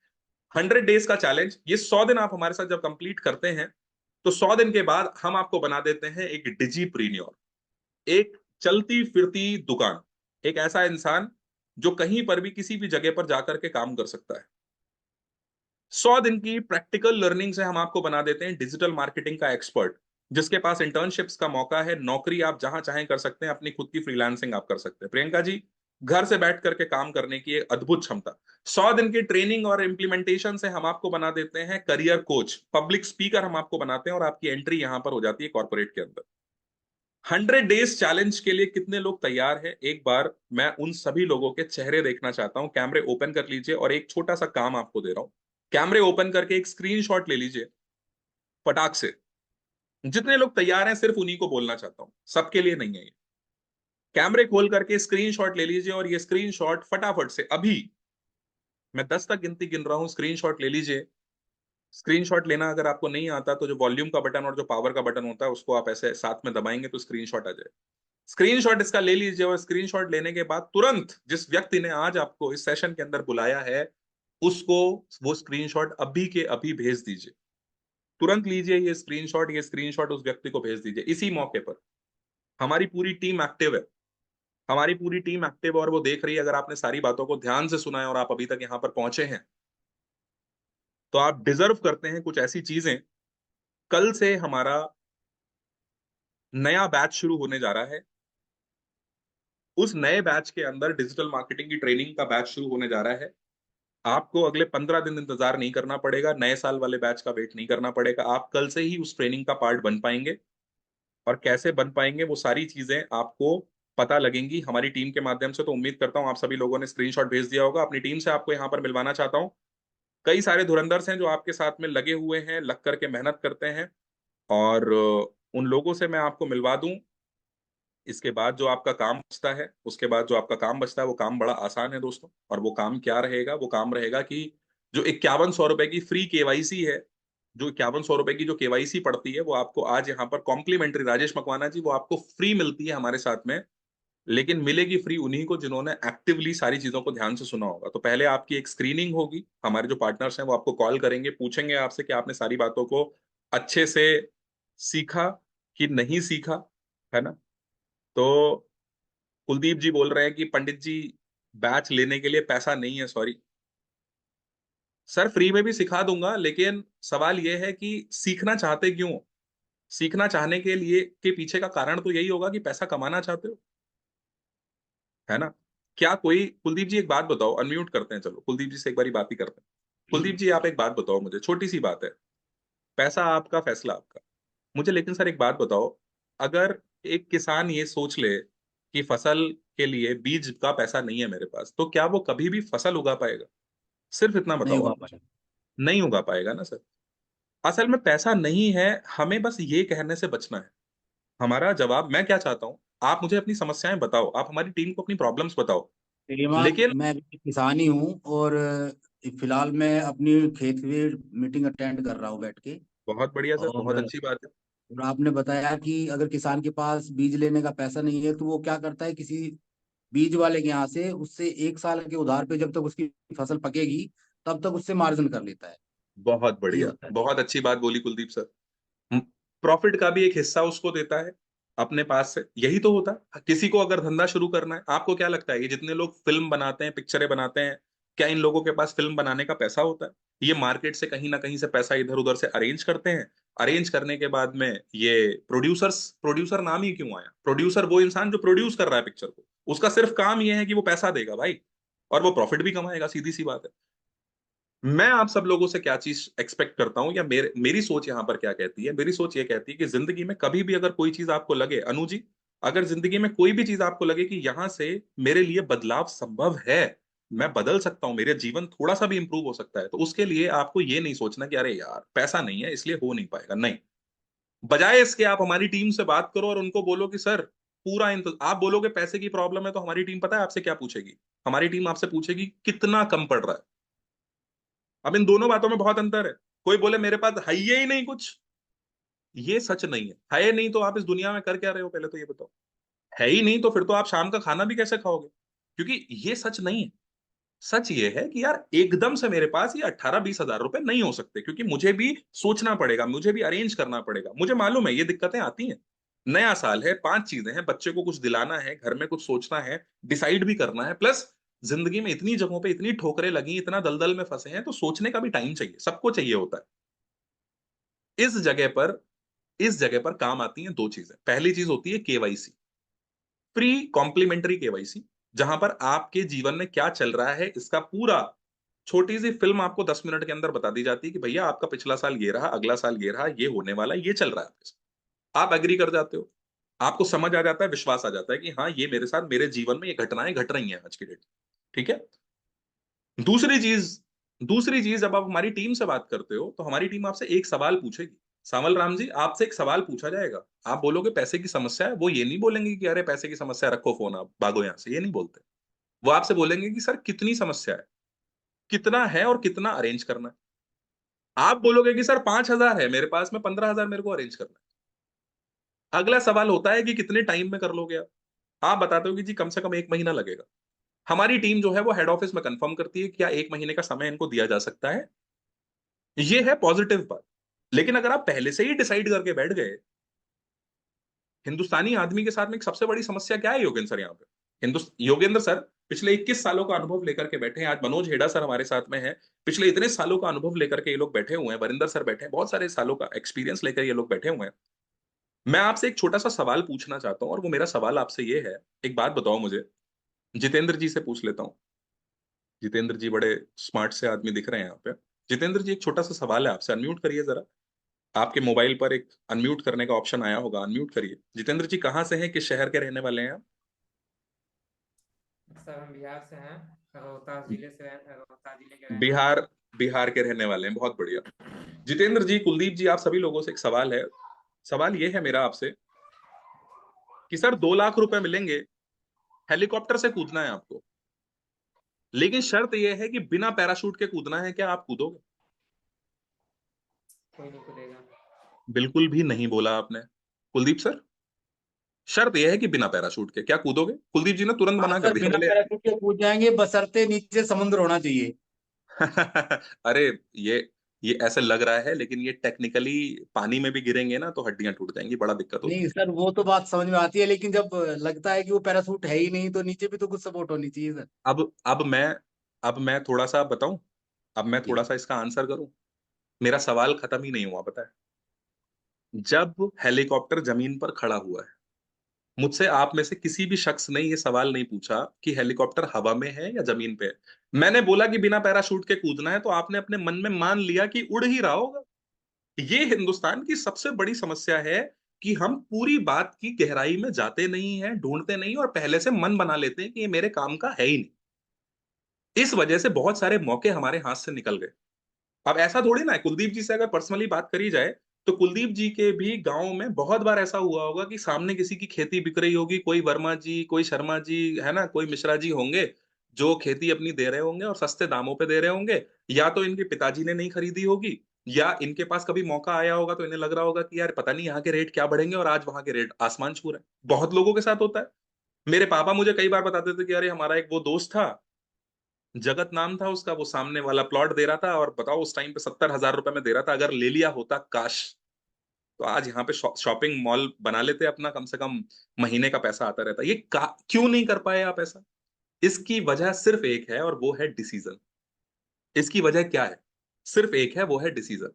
100 डेज का चैलेंज, ये 100 दिन आप हमारे साथ जब कंप्लीट करते हैं तो 100 दिन के बाद हम आपको बना देते हैं एक डिजीप्रीन्योर, एक चलती फिरती दुकान, एक ऐसा इंसान जो कहीं पर भी किसी भी जगह पर जाकर के काम कर सकता है। 100 दिन की प्रैक्टिकल लर्निंग से हम आपको बना देते हैं डिजिटल मार्केटिंग का एक्सपर्ट, जिसके पास इंटर्नशिप्स का मौका है, नौकरी आप जहां चाहें कर सकते हैं, अपनी खुद की फ्रीलांसिंग आप कर सकते हैं। प्रियंका जी, घर से बैठ करके काम करने की एक अद्भुत क्षमता। 100 दिन की ट्रेनिंग और इम्प्लीमेंटेशन से हम आपको बना देते हैं करियर कोच, पब्लिक स्पीकर हम आपको बनाते हैं, और आपकी एंट्री यहां पर हो जाती है कॉर्पोरेट के अंदर। 100 डेज चैलेंज के लिए कितने लोग तैयार हैं? एक बार मैं उन सभी लोगों के चेहरे देखना चाहता हूं। कैमरे ओपन कर लीजिए, और एक छोटा सा काम आपको दे रहा हूं। कैमरे ओपन करके एक स्क्रीनशॉट ले लीजिए फटाक से। जितने लोग तैयार हैं सिर्फ उन्हीं को बोलना चाहता हूं, सबके लिए नहीं है ये। कैमरे खोल करके स्क्रीनशॉट ले लीजिए, और ये स्क्रीनशॉट फटाफट से अभी मैं 10 तक गिनती गिन रहा हूं, स्क्रीनशॉट ले लीजिए। स्क्रीनशॉट लेना अगर आपको नहीं आता तो जो वॉल्यूम का बटन और जो पावर का बटन होता है उसको आप ऐसे साथ में दबाएंगे तो स्क्रीनशॉट आ जाए। स्क्रीनशॉट इसका ले लीजिए, और स्क्रीनशॉट लेने के बाद तुरंत जिस व्यक्ति ने आज आपको इस सेशन के अंदर बुलाया है उसको वो स्क्रीनशॉट अभी के अभी भेज दीजिए। तुरंत लीजिए ये स्क्रीनशॉट उस व्यक्ति को भेज दीजिए इसी मौके पर। हमारी पूरी टीम एक्टिव है, हमारी पूरी टीम एक्टिव है, और वो देख रही है। अगर आपने सारी बातों को ध्यान से सुना है और आप अभी तक यहां पर पहुंचे हैं तो आप डिजर्व करते हैं कुछ ऐसी चीजें। कल से हमारा नया बैच शुरू होने जा रहा है। उस नए बैच के अंदर डिजिटल मार्केटिंग की ट्रेनिंग का बैच शुरू होने जा रहा है। आपको अगले 15 दिन इंतजार नहीं करना पड़ेगा, नए साल वाले बैच का वेट नहीं करना पड़ेगा। आप कल से ही उस ट्रेनिंग का पार्ट बन पाएंगे, और कैसे बन पाएंगे वो सारी चीजें आपको पता लगेंगी हमारी टीम के माध्यम से। तो उम्मीद करता हूं आप सभी लोगों ने स्क्रीनशॉट भेज दिया होगा अपनी टीम से। आपको यहाँ पर मिलवाना चाहता हूँ। कई सारे धुरंधर्स हैं जो आपके साथ में लगे हुए हैं, लग करके मेहनत करते हैं, और उन लोगों से मैं आपको मिलवा दूं। इसके बाद जो आपका काम बचता है, उसके बाद जो आपका काम बचता है, वो काम बड़ा आसान है दोस्तों। और वो काम क्या रहेगा? वो काम रहेगा कि जो 5100 रुपए की फ्री केवाईसी है, जो 5100 रुपए की जो केवाईसी पड़ती है, वो आपको आज यहाँ पर कॉम्प्लीमेंट्री, राजेश मकवाना जी, वो आपको फ्री मिलती है हमारे साथ में। लेकिन मिलेगी फ्री उन्हीं को जिन्होंने एक्टिवली सारी चीजों को ध्यान से सुना होगा। तो पहले आपकी एक स्क्रीनिंग होगी, हमारे जो पार्टनर्स हैं वो आपको कॉल करेंगे, पूछेंगे आपसे कि आपने सारी बातों को अच्छे से सीखा कि नहीं सीखा, है ना। तो कुलदीप जी बोल रहे हैं कि पंडित जी बैच लेने के लिए पैसा नहीं है। सॉरी सर, फ्री में भी सिखा दूंगा, लेकिन सवाल यह है कि सीखना चाहते क्यों हो? सीखना चाहने के लिए के पीछे का कारण तो यही होगा कि पैसा कमाना चाहते हो, है ना। क्या कोई, कुलदीप जी एक बात बताओ, अनम्यूट करते हैं, चलो कुलदीप जी से एक बारी बात ही करते हैं। कुलदीप जी आप एक बात बताओ मुझे, छोटी सी बात है, पैसा आपका, फैसला आपका। मुझे लेकिन सर एक बात बताओ, अगर एक किसान ये सोच ले कि फसल के लिए बीज का पैसा नहीं है मेरे पास, तो क्या वो कभी भी फसल उगा पाएगा? सिर्फ इतना नहीं बताओ होगा आप मुझे। पाया। नहीं उगा पाएगा ना सर। असल में पैसा नहीं है, हमें बस ये कहने से बचना है। हमारा जवाब, मैं क्या चाहता हूं, आप मुझे अपनी समस्याएं बताओ, आप हमारी टीम को अपनी प्रॉब्लम्स बताओ। श्रीमान, लेकिन मैं भी किसान ही हूँ और फिलहाल मैं अपनी खेत की मीटिंग अटेंड कर रहा हूँ बैठ के। बहुत बढ़िया सर, और बहुत अच्छी बात है। आपने बताया कि अगर किसान के पास बीज लेने का पैसा नहीं है तो वो क्या करता है, किसी बीज वाले के यहाँ से उससे 1 साल के उधार पे जब तक उसकी फसल पकेगी तब तक उससे मार्जिन कर लेता है। बहुत ये बढ़िया, होता है। बहुत अच्छी बात बोली कुलदीप सर। प्रॉफिट का भी एक हिस्सा उसको देता है अपने पास से। यही तो होता है किसी को अगर धंधा शुरू करना है। आपको क्या लगता है ये जितने लोग फिल्म बनाते हैं, पिक्चरें बनाते हैं, क्या इन लोगों के पास फिल्म बनाने का पैसा होता है? ये मार्केट से कहीं ना कहीं से पैसा इधर उधर से अरेंज करते हैं। अरेंज करने के बाद में ये प्रोड्यूसर्स, प्रोड्यूसर नाम ही क्यों आया? प्रोड्यूसर वो इंसान जो प्रोड्यूस कर रहा है पिक्चर को, उसका सिर्फ काम ये है कि वो पैसा देगा भाई, और वो प्रॉफिट भी कमाएगा, सीधी सी बात है। मैं आप सब लोगों से क्या चीज एक्सपेक्ट करता हूं, या मेरी सोच यहां पर क्या कहती है? मेरी सोच ये कहती है कि जिंदगी में कभी भी अगर कोई चीज आपको लगे, अनु जी, अगर जिंदगी में कोई भी चीज आपको लगे कि यहां से मेरे लिए बदलाव संभव है, मैं बदल सकता हूं, मेरे जीवन थोड़ा सा भी इंप्रूव हो सकता है, तो उसके लिए आपको ये नहीं सोचना कि अरे यार पैसा नहीं है इसलिए हो नहीं पाएगा। नहीं, बजाय इसके आप हमारी टीम से बात करो और उनको बोलो कि सर पूरा आप बोलोगे पैसे की प्रॉब्लम है, तो हमारी टीम पता है आपसे क्या पूछेगी? हमारी टीम आपसे पूछेगी कितना कम पड़ रहा है। अब इन दोनों बातों में बहुत अंतर है। कोई बोले मेरे पास है ही नहीं कुछ, ये सच नहीं है नहीं तो आप इस दुनिया में कर क्या रहे हो, पहले तो ये बताओ। है ही नहीं तो फिर तो आप शाम का खाना भी कैसे खाओगे? क्योंकि ये सच नहीं है। सच ये है कि यार एकदम से मेरे पास ये 18-20 हजार रुपए नहीं हो सकते, क्योंकि मुझे भी सोचना पड़ेगा, मुझे भी अरेंज करना पड़ेगा। मुझे मालूम है ये दिक्कतें आती हैं। नया साल है, 5 चीजें हैं, बच्चे को कुछ दिलाना है, घर में कुछ सोचना है, डिसाइड भी करना है, प्लस जिंदगी में इतनी जगहों पे इतनी ठोकरें लगी, इतना दलदल में फंसे हैं, तो सोचने का भी टाइम चाहिए, सबको चाहिए होता है। इस जगह पर काम आती हैं दो चीजें। पहली चीज होती है केवाईसी, प्री कॉम्प्लीमेंट्री केवाईसी, जहां पर आपके जीवन में क्या चल रहा है इसका पूरा छोटी सी फिल्म आपको 10 मिनट के अंदर बता दी जाती है कि भैया आपका पिछला साल ये रहा, अगला साल ये रहा, ये होने वाला, ये चल रहा है आपके साथ। आप एग्री कर जाते हो, आपको समझ आ जाता है, विश्वास आ जाता है कि हाँ ये मेरे साथ, मेरे जीवन में ये घटनाएं घट रही हैं आज की डेट। ठीक है। दूसरी चीज दूसरी चीज, जब आप हमारी टीम से बात करते हो तो हमारी टीम आपसे एक सवाल पूछेगी। सावल राम जी, आपसे एक सवाल पूछा जाएगा, आप बोलोगे पैसे की समस्या है, वो ये नहीं बोलेंगे कि अरे पैसे की समस्या, रखो फोन आप भागो यहां से, ये नहीं बोलते। वो आपसे बोलेंगे कि सर कितनी समस्या है, कितना है और कितना अरेंज करना है। आप बोलोगे कि सर 5 हजार है मेरे पास में, 15 हजार मेरे को अरेंज करना है। अगला सवाल होता है कि कितने टाइम में कर लोगे आप बताते हो कि जी कम से कम 1 महीना लगेगा। हमारी टीम जो है वो हेड ऑफिस में कंफर्म करती है कि क्या 1 महीने का समय इनको दिया जा सकता है। ये है पॉजिटिव बात। लेकिन अगर आप पहले से ही डिसाइड करके बैठ गए, हिंदुस्तानी आदमी के साथ में एक सबसे बड़ी समस्या क्या है योगेंद्र सर यहाँ पे? योगेंद्र सर पिछले 21 सालों का अनुभव लेकर के बैठे हैं। आज मनोज हेडा सर हमारे साथ में है, पिछले इतने सालों का अनुभव लेकर के ये लोग बैठे हुए हैं। वरिंदर सर बैठे हैं, बहुत सारे सालों का एक्सपीरियंस लेकर ये लोग बैठे हुए हैं। मैं आपसे एक छोटा सा सवाल पूछना चाहता हूं, और वो मेरा सवाल आपसे ये है, एक बात बताओ मुझे, जितेंद्र जी से पूछ लेता हूँ। जितेंद्र जी बड़े स्मार्ट से आदमी दिख रहे हैं यहाँ पे। जितेंद्र जी एक छोटा सा सवाल है आपसे, अनम्यूट करिए जरा। आपके मोबाइल पर एक अनम्यूट करने का ऑप्शन आया होगा, अनम्यूट करिए। जितेंद्र जी कहाँ से हैं, किस शहर के रहने वाले हैं आप? सर हम बिहार से हैं, रोहतास जिले के रहने वाले बिहार, हैं। बिहार के रहने वाले हैं, बहुत बढ़िया। जितेंद्र जी, कुलदीप जी, आप सभी लोगों से एक सवाल है। सवाल ये है मेरा आपसे कि सर 2 लाख रुपए मिलेंगे, हेलीकॉप्टर से कूदना है आपको, लेकिन शर्त यह है कि बिना पैराशूट के कूदना है, क्या आप कूदोगे? कोई नहीं कूदेगा। बिल्कुल भी नहीं बोला आपने। कुलदीप सर, शर्त यह है कि बिना पैराशूट के, क्या कूदोगे? कुलदीप जी ने तुरंत हाँ मना कर सर, दिया, बिना बोले पैराशूट के कूद जाएंगे, बशर्ते नीचे समुद्र होना चाहिए। अरे, ये ये ऐसे लग रहा है, लेकिन ये टेक्निकली पानी में भी गिरेंगे ना तो हड्डियां टूट जाएंगी, बड़ा दिक्कत होती नहीं है। सर, वो तो बात समझ में आती है, लेकिन जब लगता है कि वो पैराशूट है ही नहीं तो नीचे भी तो कुछ सपोर्ट होनी चाहिए सर। अब मैं थोड़ा सा बताऊं, अब मैं जी। थोड़ा सा इसका आंसर करूं। मेरा सवाल खत्म ही नहीं हुआ, पता है। जब हेलीकॉप्टर जमीन पर खड़ा हुआ है, मुझसे आप में से किसी भी शख्स ने ये सवाल नहीं पूछा कि हेलीकॉप्टर हवा में है या जमीन पे है। मैंने बोला कि बिना पैराशूट के कूदना है, तो आपने अपने मन में मान लिया कि उड़ ही रहा होगा। ये हिंदुस्तान की सबसे बड़ी समस्या है कि हम पूरी बात की गहराई में जाते नहीं हैं, ढूंढते नहीं, और पहले से मन बना लेते हैं कि ये मेरे काम का है ही नहीं। इस वजह से बहुत सारे मौके हमारे हाथ से निकल गए। अब ऐसा थोड़ी ना है, कुलदीप जी से अगर पर्सनली बात करी जाए, तो कुलदीप जी के भी गांव में बहुत बार ऐसा हुआ होगा कि सामने किसी की खेती बिक रही होगी, कोई वर्मा जी, कोई शर्मा जी, है ना, कोई मिश्रा जी होंगे, जो खेती अपनी दे रहे होंगे और सस्ते दामों पे दे रहे होंगे। या तो इनके पिताजी ने नहीं खरीदी होगी, या इनके पास कभी मौका आया होगा तो इन्हें लग रहा होगा कि यार पता नहीं यहाँ के रेट क्या बढ़ेंगे, और आज वहां के रेट आसमान छू रहे हैं। बहुत लोगों के साथ होता है। मेरे पापा मुझे कई बार बताते थे कि अरे हमारा एक वो दोस्त था, जगत नाम था उसका, वो सामने वाला प्लॉट दे रहा था, और बताओ उस टाइम पे 70,000 रुपए में दे रहा था। अगर ले लिया होता काश, तो आज यहाँ पे शॉपिंग मॉल बना लेते अपना, कम से कम महीने का पैसा आता रहता। क्यों नहीं कर पाए आप ऐसा? इसकी वजह सिर्फ एक है, और वो है डिसीजन। इसकी वजह क्या है? सिर्फ एक है, वो है डिसीजन।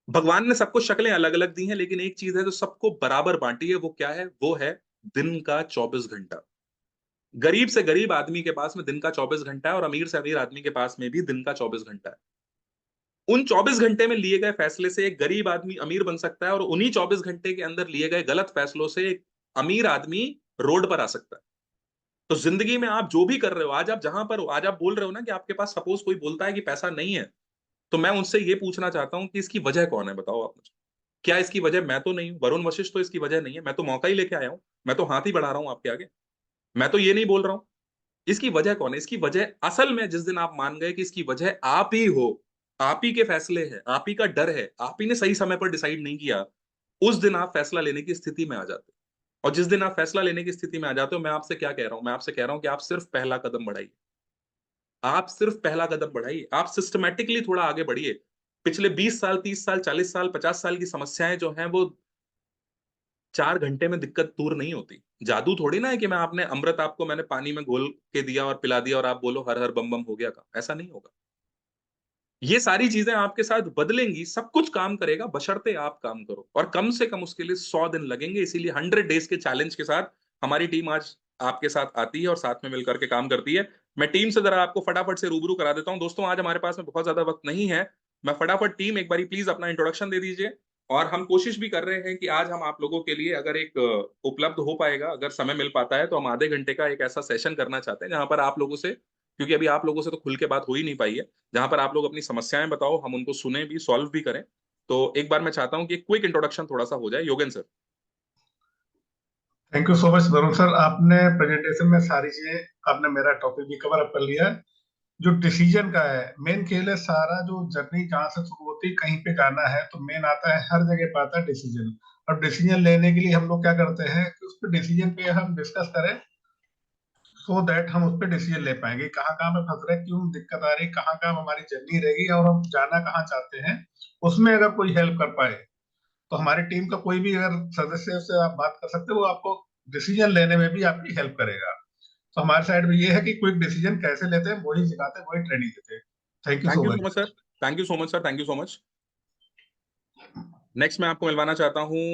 भगवान ने सबको शक्लें अलग अलग दी हैं, लेकिन एक चीज है जो सबको बराबर बांटी है, वो क्या है? वो है दिन का 24 घंटा। गरीब से गरीब आदमी के पास में दिन का 24 घंटा है, और अमीर से अमीर आदमी के पास में भी दिन का 24 घंटा है। उन 24 घंटे में लिए गए फैसले से एक गरीब आदमी अमीर बन सकता है, और उन्हीं 24 घंटे के अंदर लिए गए गलत फैसलों से एक अमीर आदमी रोड पर आ सकता है। तो जिंदगी में आप जो भी कर रहे हो, आज आप जहां पर हो, आज आप बोल रहे हो ना कि आपके पास सपोज कोई बोलता है कि पैसा नहीं है, तो मैं उनसे ये पूछना चाहता हूं कि इसकी वजह कौन है, बताओ आप मुझे। क्या इसकी वजह मैं तो नहीं हूं? वरुण वशिष्ठ तो इसकी वजह नहीं है, मैं तो मौका ही लेके आया हूं। मैं तो हाथ ही बढ़ा रहा हूं आपके आगे। मैं तो ये नहीं बोल रहा हूं। इसकी वजह कौन है? इसकी वजह असल में जिस दिन आप मान गए कि इसकी वजह आप ही हो, आप ही के फैसले हैं, आप ही का डर है, आप ही ने सही समय पर डिसाइड नहीं किया, उस दिन आप फैसला लेने की स्थिति में आ जाते हो। और जिस दिन आप फैसला लेने की स्थिति में आ जाते हो, मैं आपसे क्या कह रहा हूं? मैं आपसे कह रहा हूं कि आप सिर्फ पहला कदम बढ़ाइए। आप सिर्फ पहला कदम बढ़ाइए, आप सिस्टमेटिकली थोड़ा आगे बढ़िए। पिछले 20 साल, 30 साल, 40 साल, 50 साल की समस्याएं जो हैं, वो 4 घंटे में दिक्कत दूर नहीं होती। जादू थोड़ी ना है कि मैं आपने अमृत आपको मैंने पानी में घोल के दिया और पिला दिया और आप बोलो हर हर बम बम हो गया का। ऐसा नहीं होगा। ये सारी चीजें आपके साथ बदलेंगी, सब कुछ काम करेगा, बशर्ते आप काम करो, और कम से कम उसके लिए 100 दिन लगेंगे। इसीलिए 100 डेज के चैलेंज के साथ हमारी टीम आज आपके साथ आती है और साथ में मिलकर के काम करती है। मैं टीम से जरा आपको फटाफट से रूबरू करा देता हूं। दोस्तों, आज हमारे पास में बहुत ज्यादा वक्त नहीं है। मैं फटाफट, टीम एक बारी प्लीज अपना इंट्रोडक्शन दे दीजिए। और हम कोशिश भी कर रहे हैं कि आज हम आप लोगों के लिए, अगर एक उपलब्ध हो पाएगा, अगर समय मिल पाता है, तो हम आधे घंटे का एक ऐसा सेशन करना चाहते हैं जहां पर आप लोगों से, क्योंकि अभी आप लोगों से तो खुल के बात हो ही नहीं पाई है, जहां पर आप लोग अपनी समस्याएं बताओ, हम उनको सुने भी, सॉल्व भी करें। तो एक बार मैं चाहता हूं कि क्विक इंट्रोडक्शन थोड़ा सा हो जाए। Yogen sir. Thank you so much Varun sir, आपने प्रेजेंटेशन में सारी चीजें, आपने मेरा टॉपिक भी कवर अप कर लिया है। जो डिसीजन का है, मेन खेल है सारा, जो जर्नी जहां से शुरू होती है कहीं पे जाना है, तो मेन आता है, हर जगह पे आता है डिसीजन। और डिसीजन लेने के लिए हम लोग क्या करते हैं कि उस पर डिसीजन पे हम डिस्कस करें, सो दैट हम उस पर डिसीजन ले पाएंगे कहाँ कहाँ पे फंस रहे, क्यों दिक्कत आ रही, कहाँ कहाँ हमारी जर्नी रहेगी और हम जाना कहाँ चाहते हैं। उसमें अगर कोई हेल्प कर पाए, तो हमारी टीम का कोई भी अगर सदस्य से आप बात कर सकते हो, वो आपको डिसीजन लेने में भी आपकी हेल्प करेगा। तो हमारे साइड में ये है कि क्विक डिसीजन कैसे लेते हैं, वही सिखाते हैं, वही ट्रेनिंग देते हैं। Thank you thank so you so much. Much sir. Thank you so much sir. Thank you so much. Next मैं आपको मिलवाना चाहता हूँ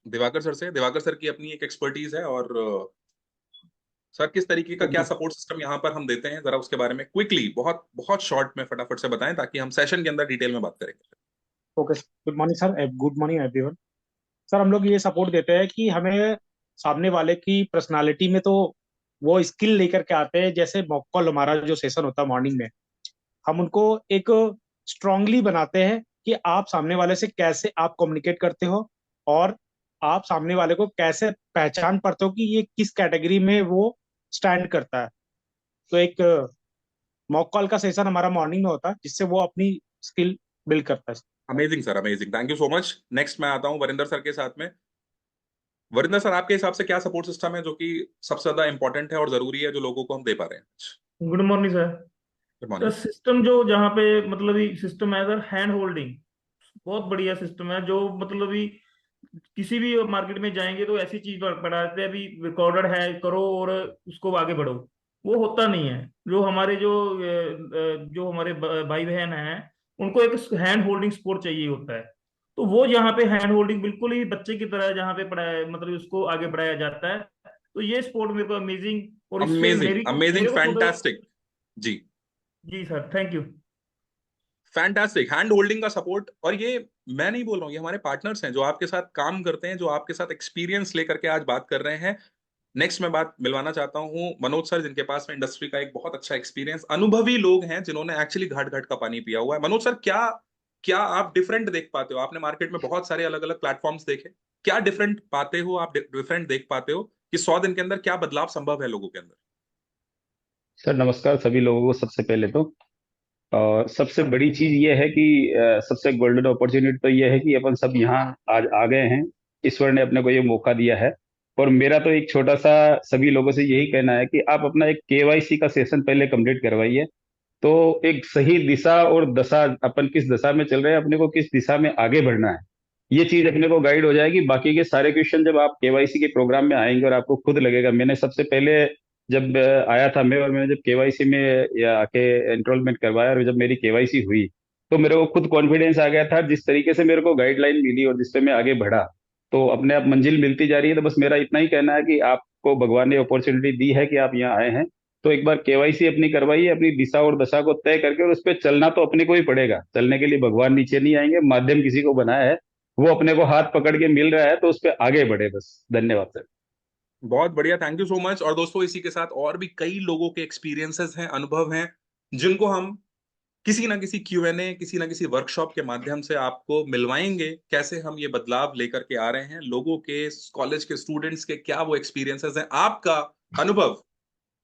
दिवाकर सर से। दिवाकर सर की अपनी एक एक्सपर्टीज है, और सर किस तरीके का क्या सपोर्ट सिस्टम यहाँ पर हम देते हैं, जरा उसके बारे में क्विकली, बहुत बहुत शॉर्ट में फटाफट से बताएं, ताकि हम सेशन के अंदर डिटेल में बात करेंगे। Okay, good morning sir, good morning everyone. Sir हम लोग ये सपोर्ट देते हैं कि हमें सामने वाले की पर्सनालिटी में तो वो स्किल लेकर के आते हैं। जैसे मॉक कॉल हमारा जो सेशन होता है मॉर्निंग में, हम उनको एक स्ट्रांगली बनाते हैं कि आप सामने वाले से कैसे आप कम्युनिकेट करते हो, और आप सामने वाले को कैसे पहचान पाते हो कि ये किस कैटेगरी में वो स्टैंड करता है। तो एक मॉक कॉल का सेशन हमारा मॉर्निंग में होता है, जिससे वो अपनी स्किल बिल्ड करता है। Amazing sir, amazing, thank you so much. Next मैं आता हूँ वरिंदर सर के साथ में। वरिंदर सर, आपके हिसाब से क्या सपोर्ट सिस्टम है जो कि सबसे ज्यादा इंपॉर्टेंट है और जरूरी है, जो लोगों को हम दे पा रहे हैं? Good morning sir. Good sir morning. System जो जहाँ पे मतलब ही सिस्टम है सर, हैंड होल्डिंग बहुत बढ़िया सिस्टम है। जो मतलब ही किसी भी मार्केट में जाएंगे तो ऐसी चीज पढ़ाते हैं, अभी रिकॉर्डेड है करो और उसको आगे बढ़ो, वो होता नहीं है। जो हमारे जो हमारे भाई बहन हैं, उनको एक हैंड होल्डिंग सपोर्ट चाहिए होता है। तो वो यहाँ पे हैंड होल्डिंग बिल्कुल ही बच्चे की तरह जहाँ पे पढ़ाया, मतलब उसको आगे बढ़ाया जाता है। तो ये स्पोर्ट मेरे को अमेजिंग, और इससे अमेजिंग, अमेजिंग, मेरे को खुद। फैंटास्टिक। जी, जी sir, thank you. Fantastic hand holding का सपोर्ट। और ये मैं नहीं बोल रहा हूँ, ये हमारे पार्टनर्स हैं जो आपके साथ काम करते हैं, जो आपके साथ एक्सपीरियंस लेकर के आज बात कर रहे हैं। नेक्स्ट मैं बात मिलवाना चाहता हूँ मनोज सर, जिनके पास में इंडस्ट्री का एक बहुत अच्छा एक्सपीरियंस, अनुभवी लोग हैं जिन्होंने एक्चुअली घाट घाट का पानी पिया हुआ है। मनोज सर, क्या क्या आप डिफरेंट देख पाते हो? आपने मार्केट में बहुत सारे अलग अलग प्लेटफॉर्म्स देखे, क्या डिफरेंट पाते हो आप, डिफरेंट देख पाते हो कि 100 दिन के अंदर क्या बदलाव संभव है लोगों के अंदर? सर नमस्कार सभी लोगों को। सबसे पहले तो और सबसे बड़ी चीज ये है कि सबसे गोल्डन अपॉर्चुनिटी तो ये है कि अपन सब यहाँ आज आ गए हैं। ईश्वर ने अपने को ये मौका दिया है। और मेरा तो एक छोटा सा सभी लोगों से यही कहना है कि आप अपना एक केवाईसी का सेशन पहले कंप्लीट करवाइए। तो एक सही दिशा और दशा, अपन किस दशा में चल रहे हैं, अपने को किस दिशा में आगे बढ़ना है, ये चीज अपने को गाइड हो जाएगी। बाकी के सारे क्वेश्चन जब आप केवाईसी के प्रोग्राम में आएंगे और आपको खुद लगेगा, मैंने सबसे पहले जब आया था मैं, और मैंने जब केवाईसी में या आके एनरोलमेंट करवाया और जब मेरी केवाईसी हुई, तो मेरे को खुद कॉन्फिडेंस आ गया था। जिस तरीके से मेरे को गाइडलाइन मिली और जिससे मैं आगे बढ़ा, तो अपने आप मंजिल मिलती जा रही है। तो बस मेरा इतना ही कहना है कि आपको भगवान ने अपॉर्चुनिटी दी है कि आप यहाँ आए हैं, तो एक बार केवाईसी अपनी करवाइए, अपनी दिशा और दशा को तय करके, और उस पर चलना तो अपने को ही पड़ेगा। चलने के लिए भगवान नीचे नहीं आएंगे, माध्यम किसी को बनाया है, वो अपने को हाथ पकड़ के मिल रहा है, तो उस पर आगे बढ़े बस। धन्यवाद सर। बहुत बढ़िया, थैंक यू सो मच। और दोस्तों, इसी के साथ और भी कई लोगों के एक्सपीरियंसेस हैं, अनुभव हैं, जिनको हम किसी ना किसी Q&A, किसी ना किसी वर्कशॉप के माध्यम से आपको मिलवाएंगे। कैसे हम ये बदलाव लेकर के आ रहे हैं, लोगों के, कॉलेज के स्टूडेंट्स के क्या वो एक्सपीरियंसेस हैं, आपका अनुभव।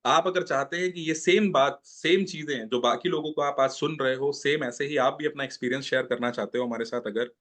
आप अगर चाहते हैं कि ये सेम बात, सेम चीजें जो बाकी लोगों को आप आज सुन रहे हो, सेम ऐसे ही आप भी अपना एक्सपीरियंस शेयर करना चाहते हो हमारे साथ, अगर,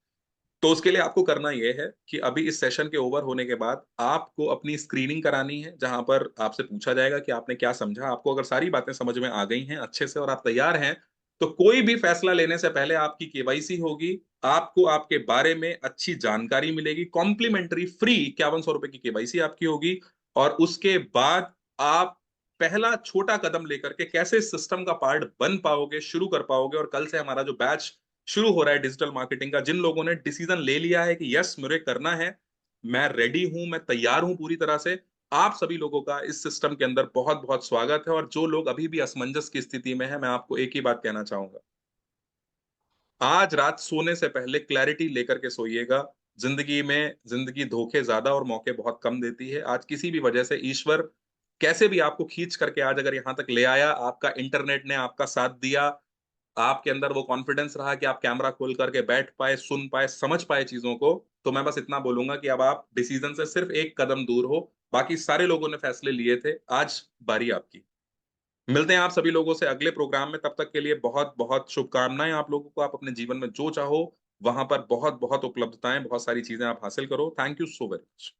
तो उसके लिए आपको करना यह है कि अभी इस सेशन के ओवर होने के बाद आपको अपनी स्क्रीनिंग करानी है, जहां पर आपसे पूछा जाएगा कि आपने क्या समझा। आपको अगर सारी बातें समझ में आ गई हैं अच्छे से और आप तैयार हैं, तो कोई भी फैसला लेने से पहले आपकी केवाईसी होगी, आपको आपके बारे में अच्छी जानकारी मिलेगी, कॉम्प्लीमेंट्री फ्री 5100 रुपए की केवाईसी आपकी होगी। और उसके बाद आप पहला छोटा कदम लेकर के कैसे सिस्टम का पार्ट बन पाओगे, शुरू कर पाओगे। और कल से हमारा जो बैच शुरू हो रहा है डिजिटल मार्केटिंग का, जिन लोगों ने डिसीजन ले लिया है कि यस मुझे करना है, मैं रेडी हूं, मैं तैयार हूं पूरी तरह से, आप सभी लोगों का इस सिस्टम के अंदर बहुत बहुत स्वागत है। और जो लोग अभी भी असमंजस की स्थिति में है, मैं आपको एक ही बात कहना चाहूंगा, आज रात सोने से पहले क्लैरिटी लेकर के सोइएगा। जिंदगी में जिंदगी धोखे ज्यादा और मौके बहुत कम देती है। आज किसी भी वजह से ईश्वर कैसे भी आपको खींच करके आज अगर यहां तक ले आया, आपका इंटरनेट ने आपका साथ दिया, आपके अंदर वो कॉन्फिडेंस रहा कि आप कैमरा खोल करके बैठ पाए, सुन पाए, समझ पाए चीजों को, तो मैं बस इतना बोलूंगा कि अब आप डिसीजन से सिर्फ एक कदम दूर हो। बाकी सारे लोगों ने फैसले लिए थे, आज बारी आपकी। मिलते हैं आप सभी लोगों से अगले प्रोग्राम में। तब तक के लिए बहुत बहुत शुभकामनाएं आप लोगों को। आप अपने जीवन में जो चाहो वहां पर बहुत बहुत उपलब्धताएं, बहुत सारी चीजें आप हासिल करो। Thank you so very much.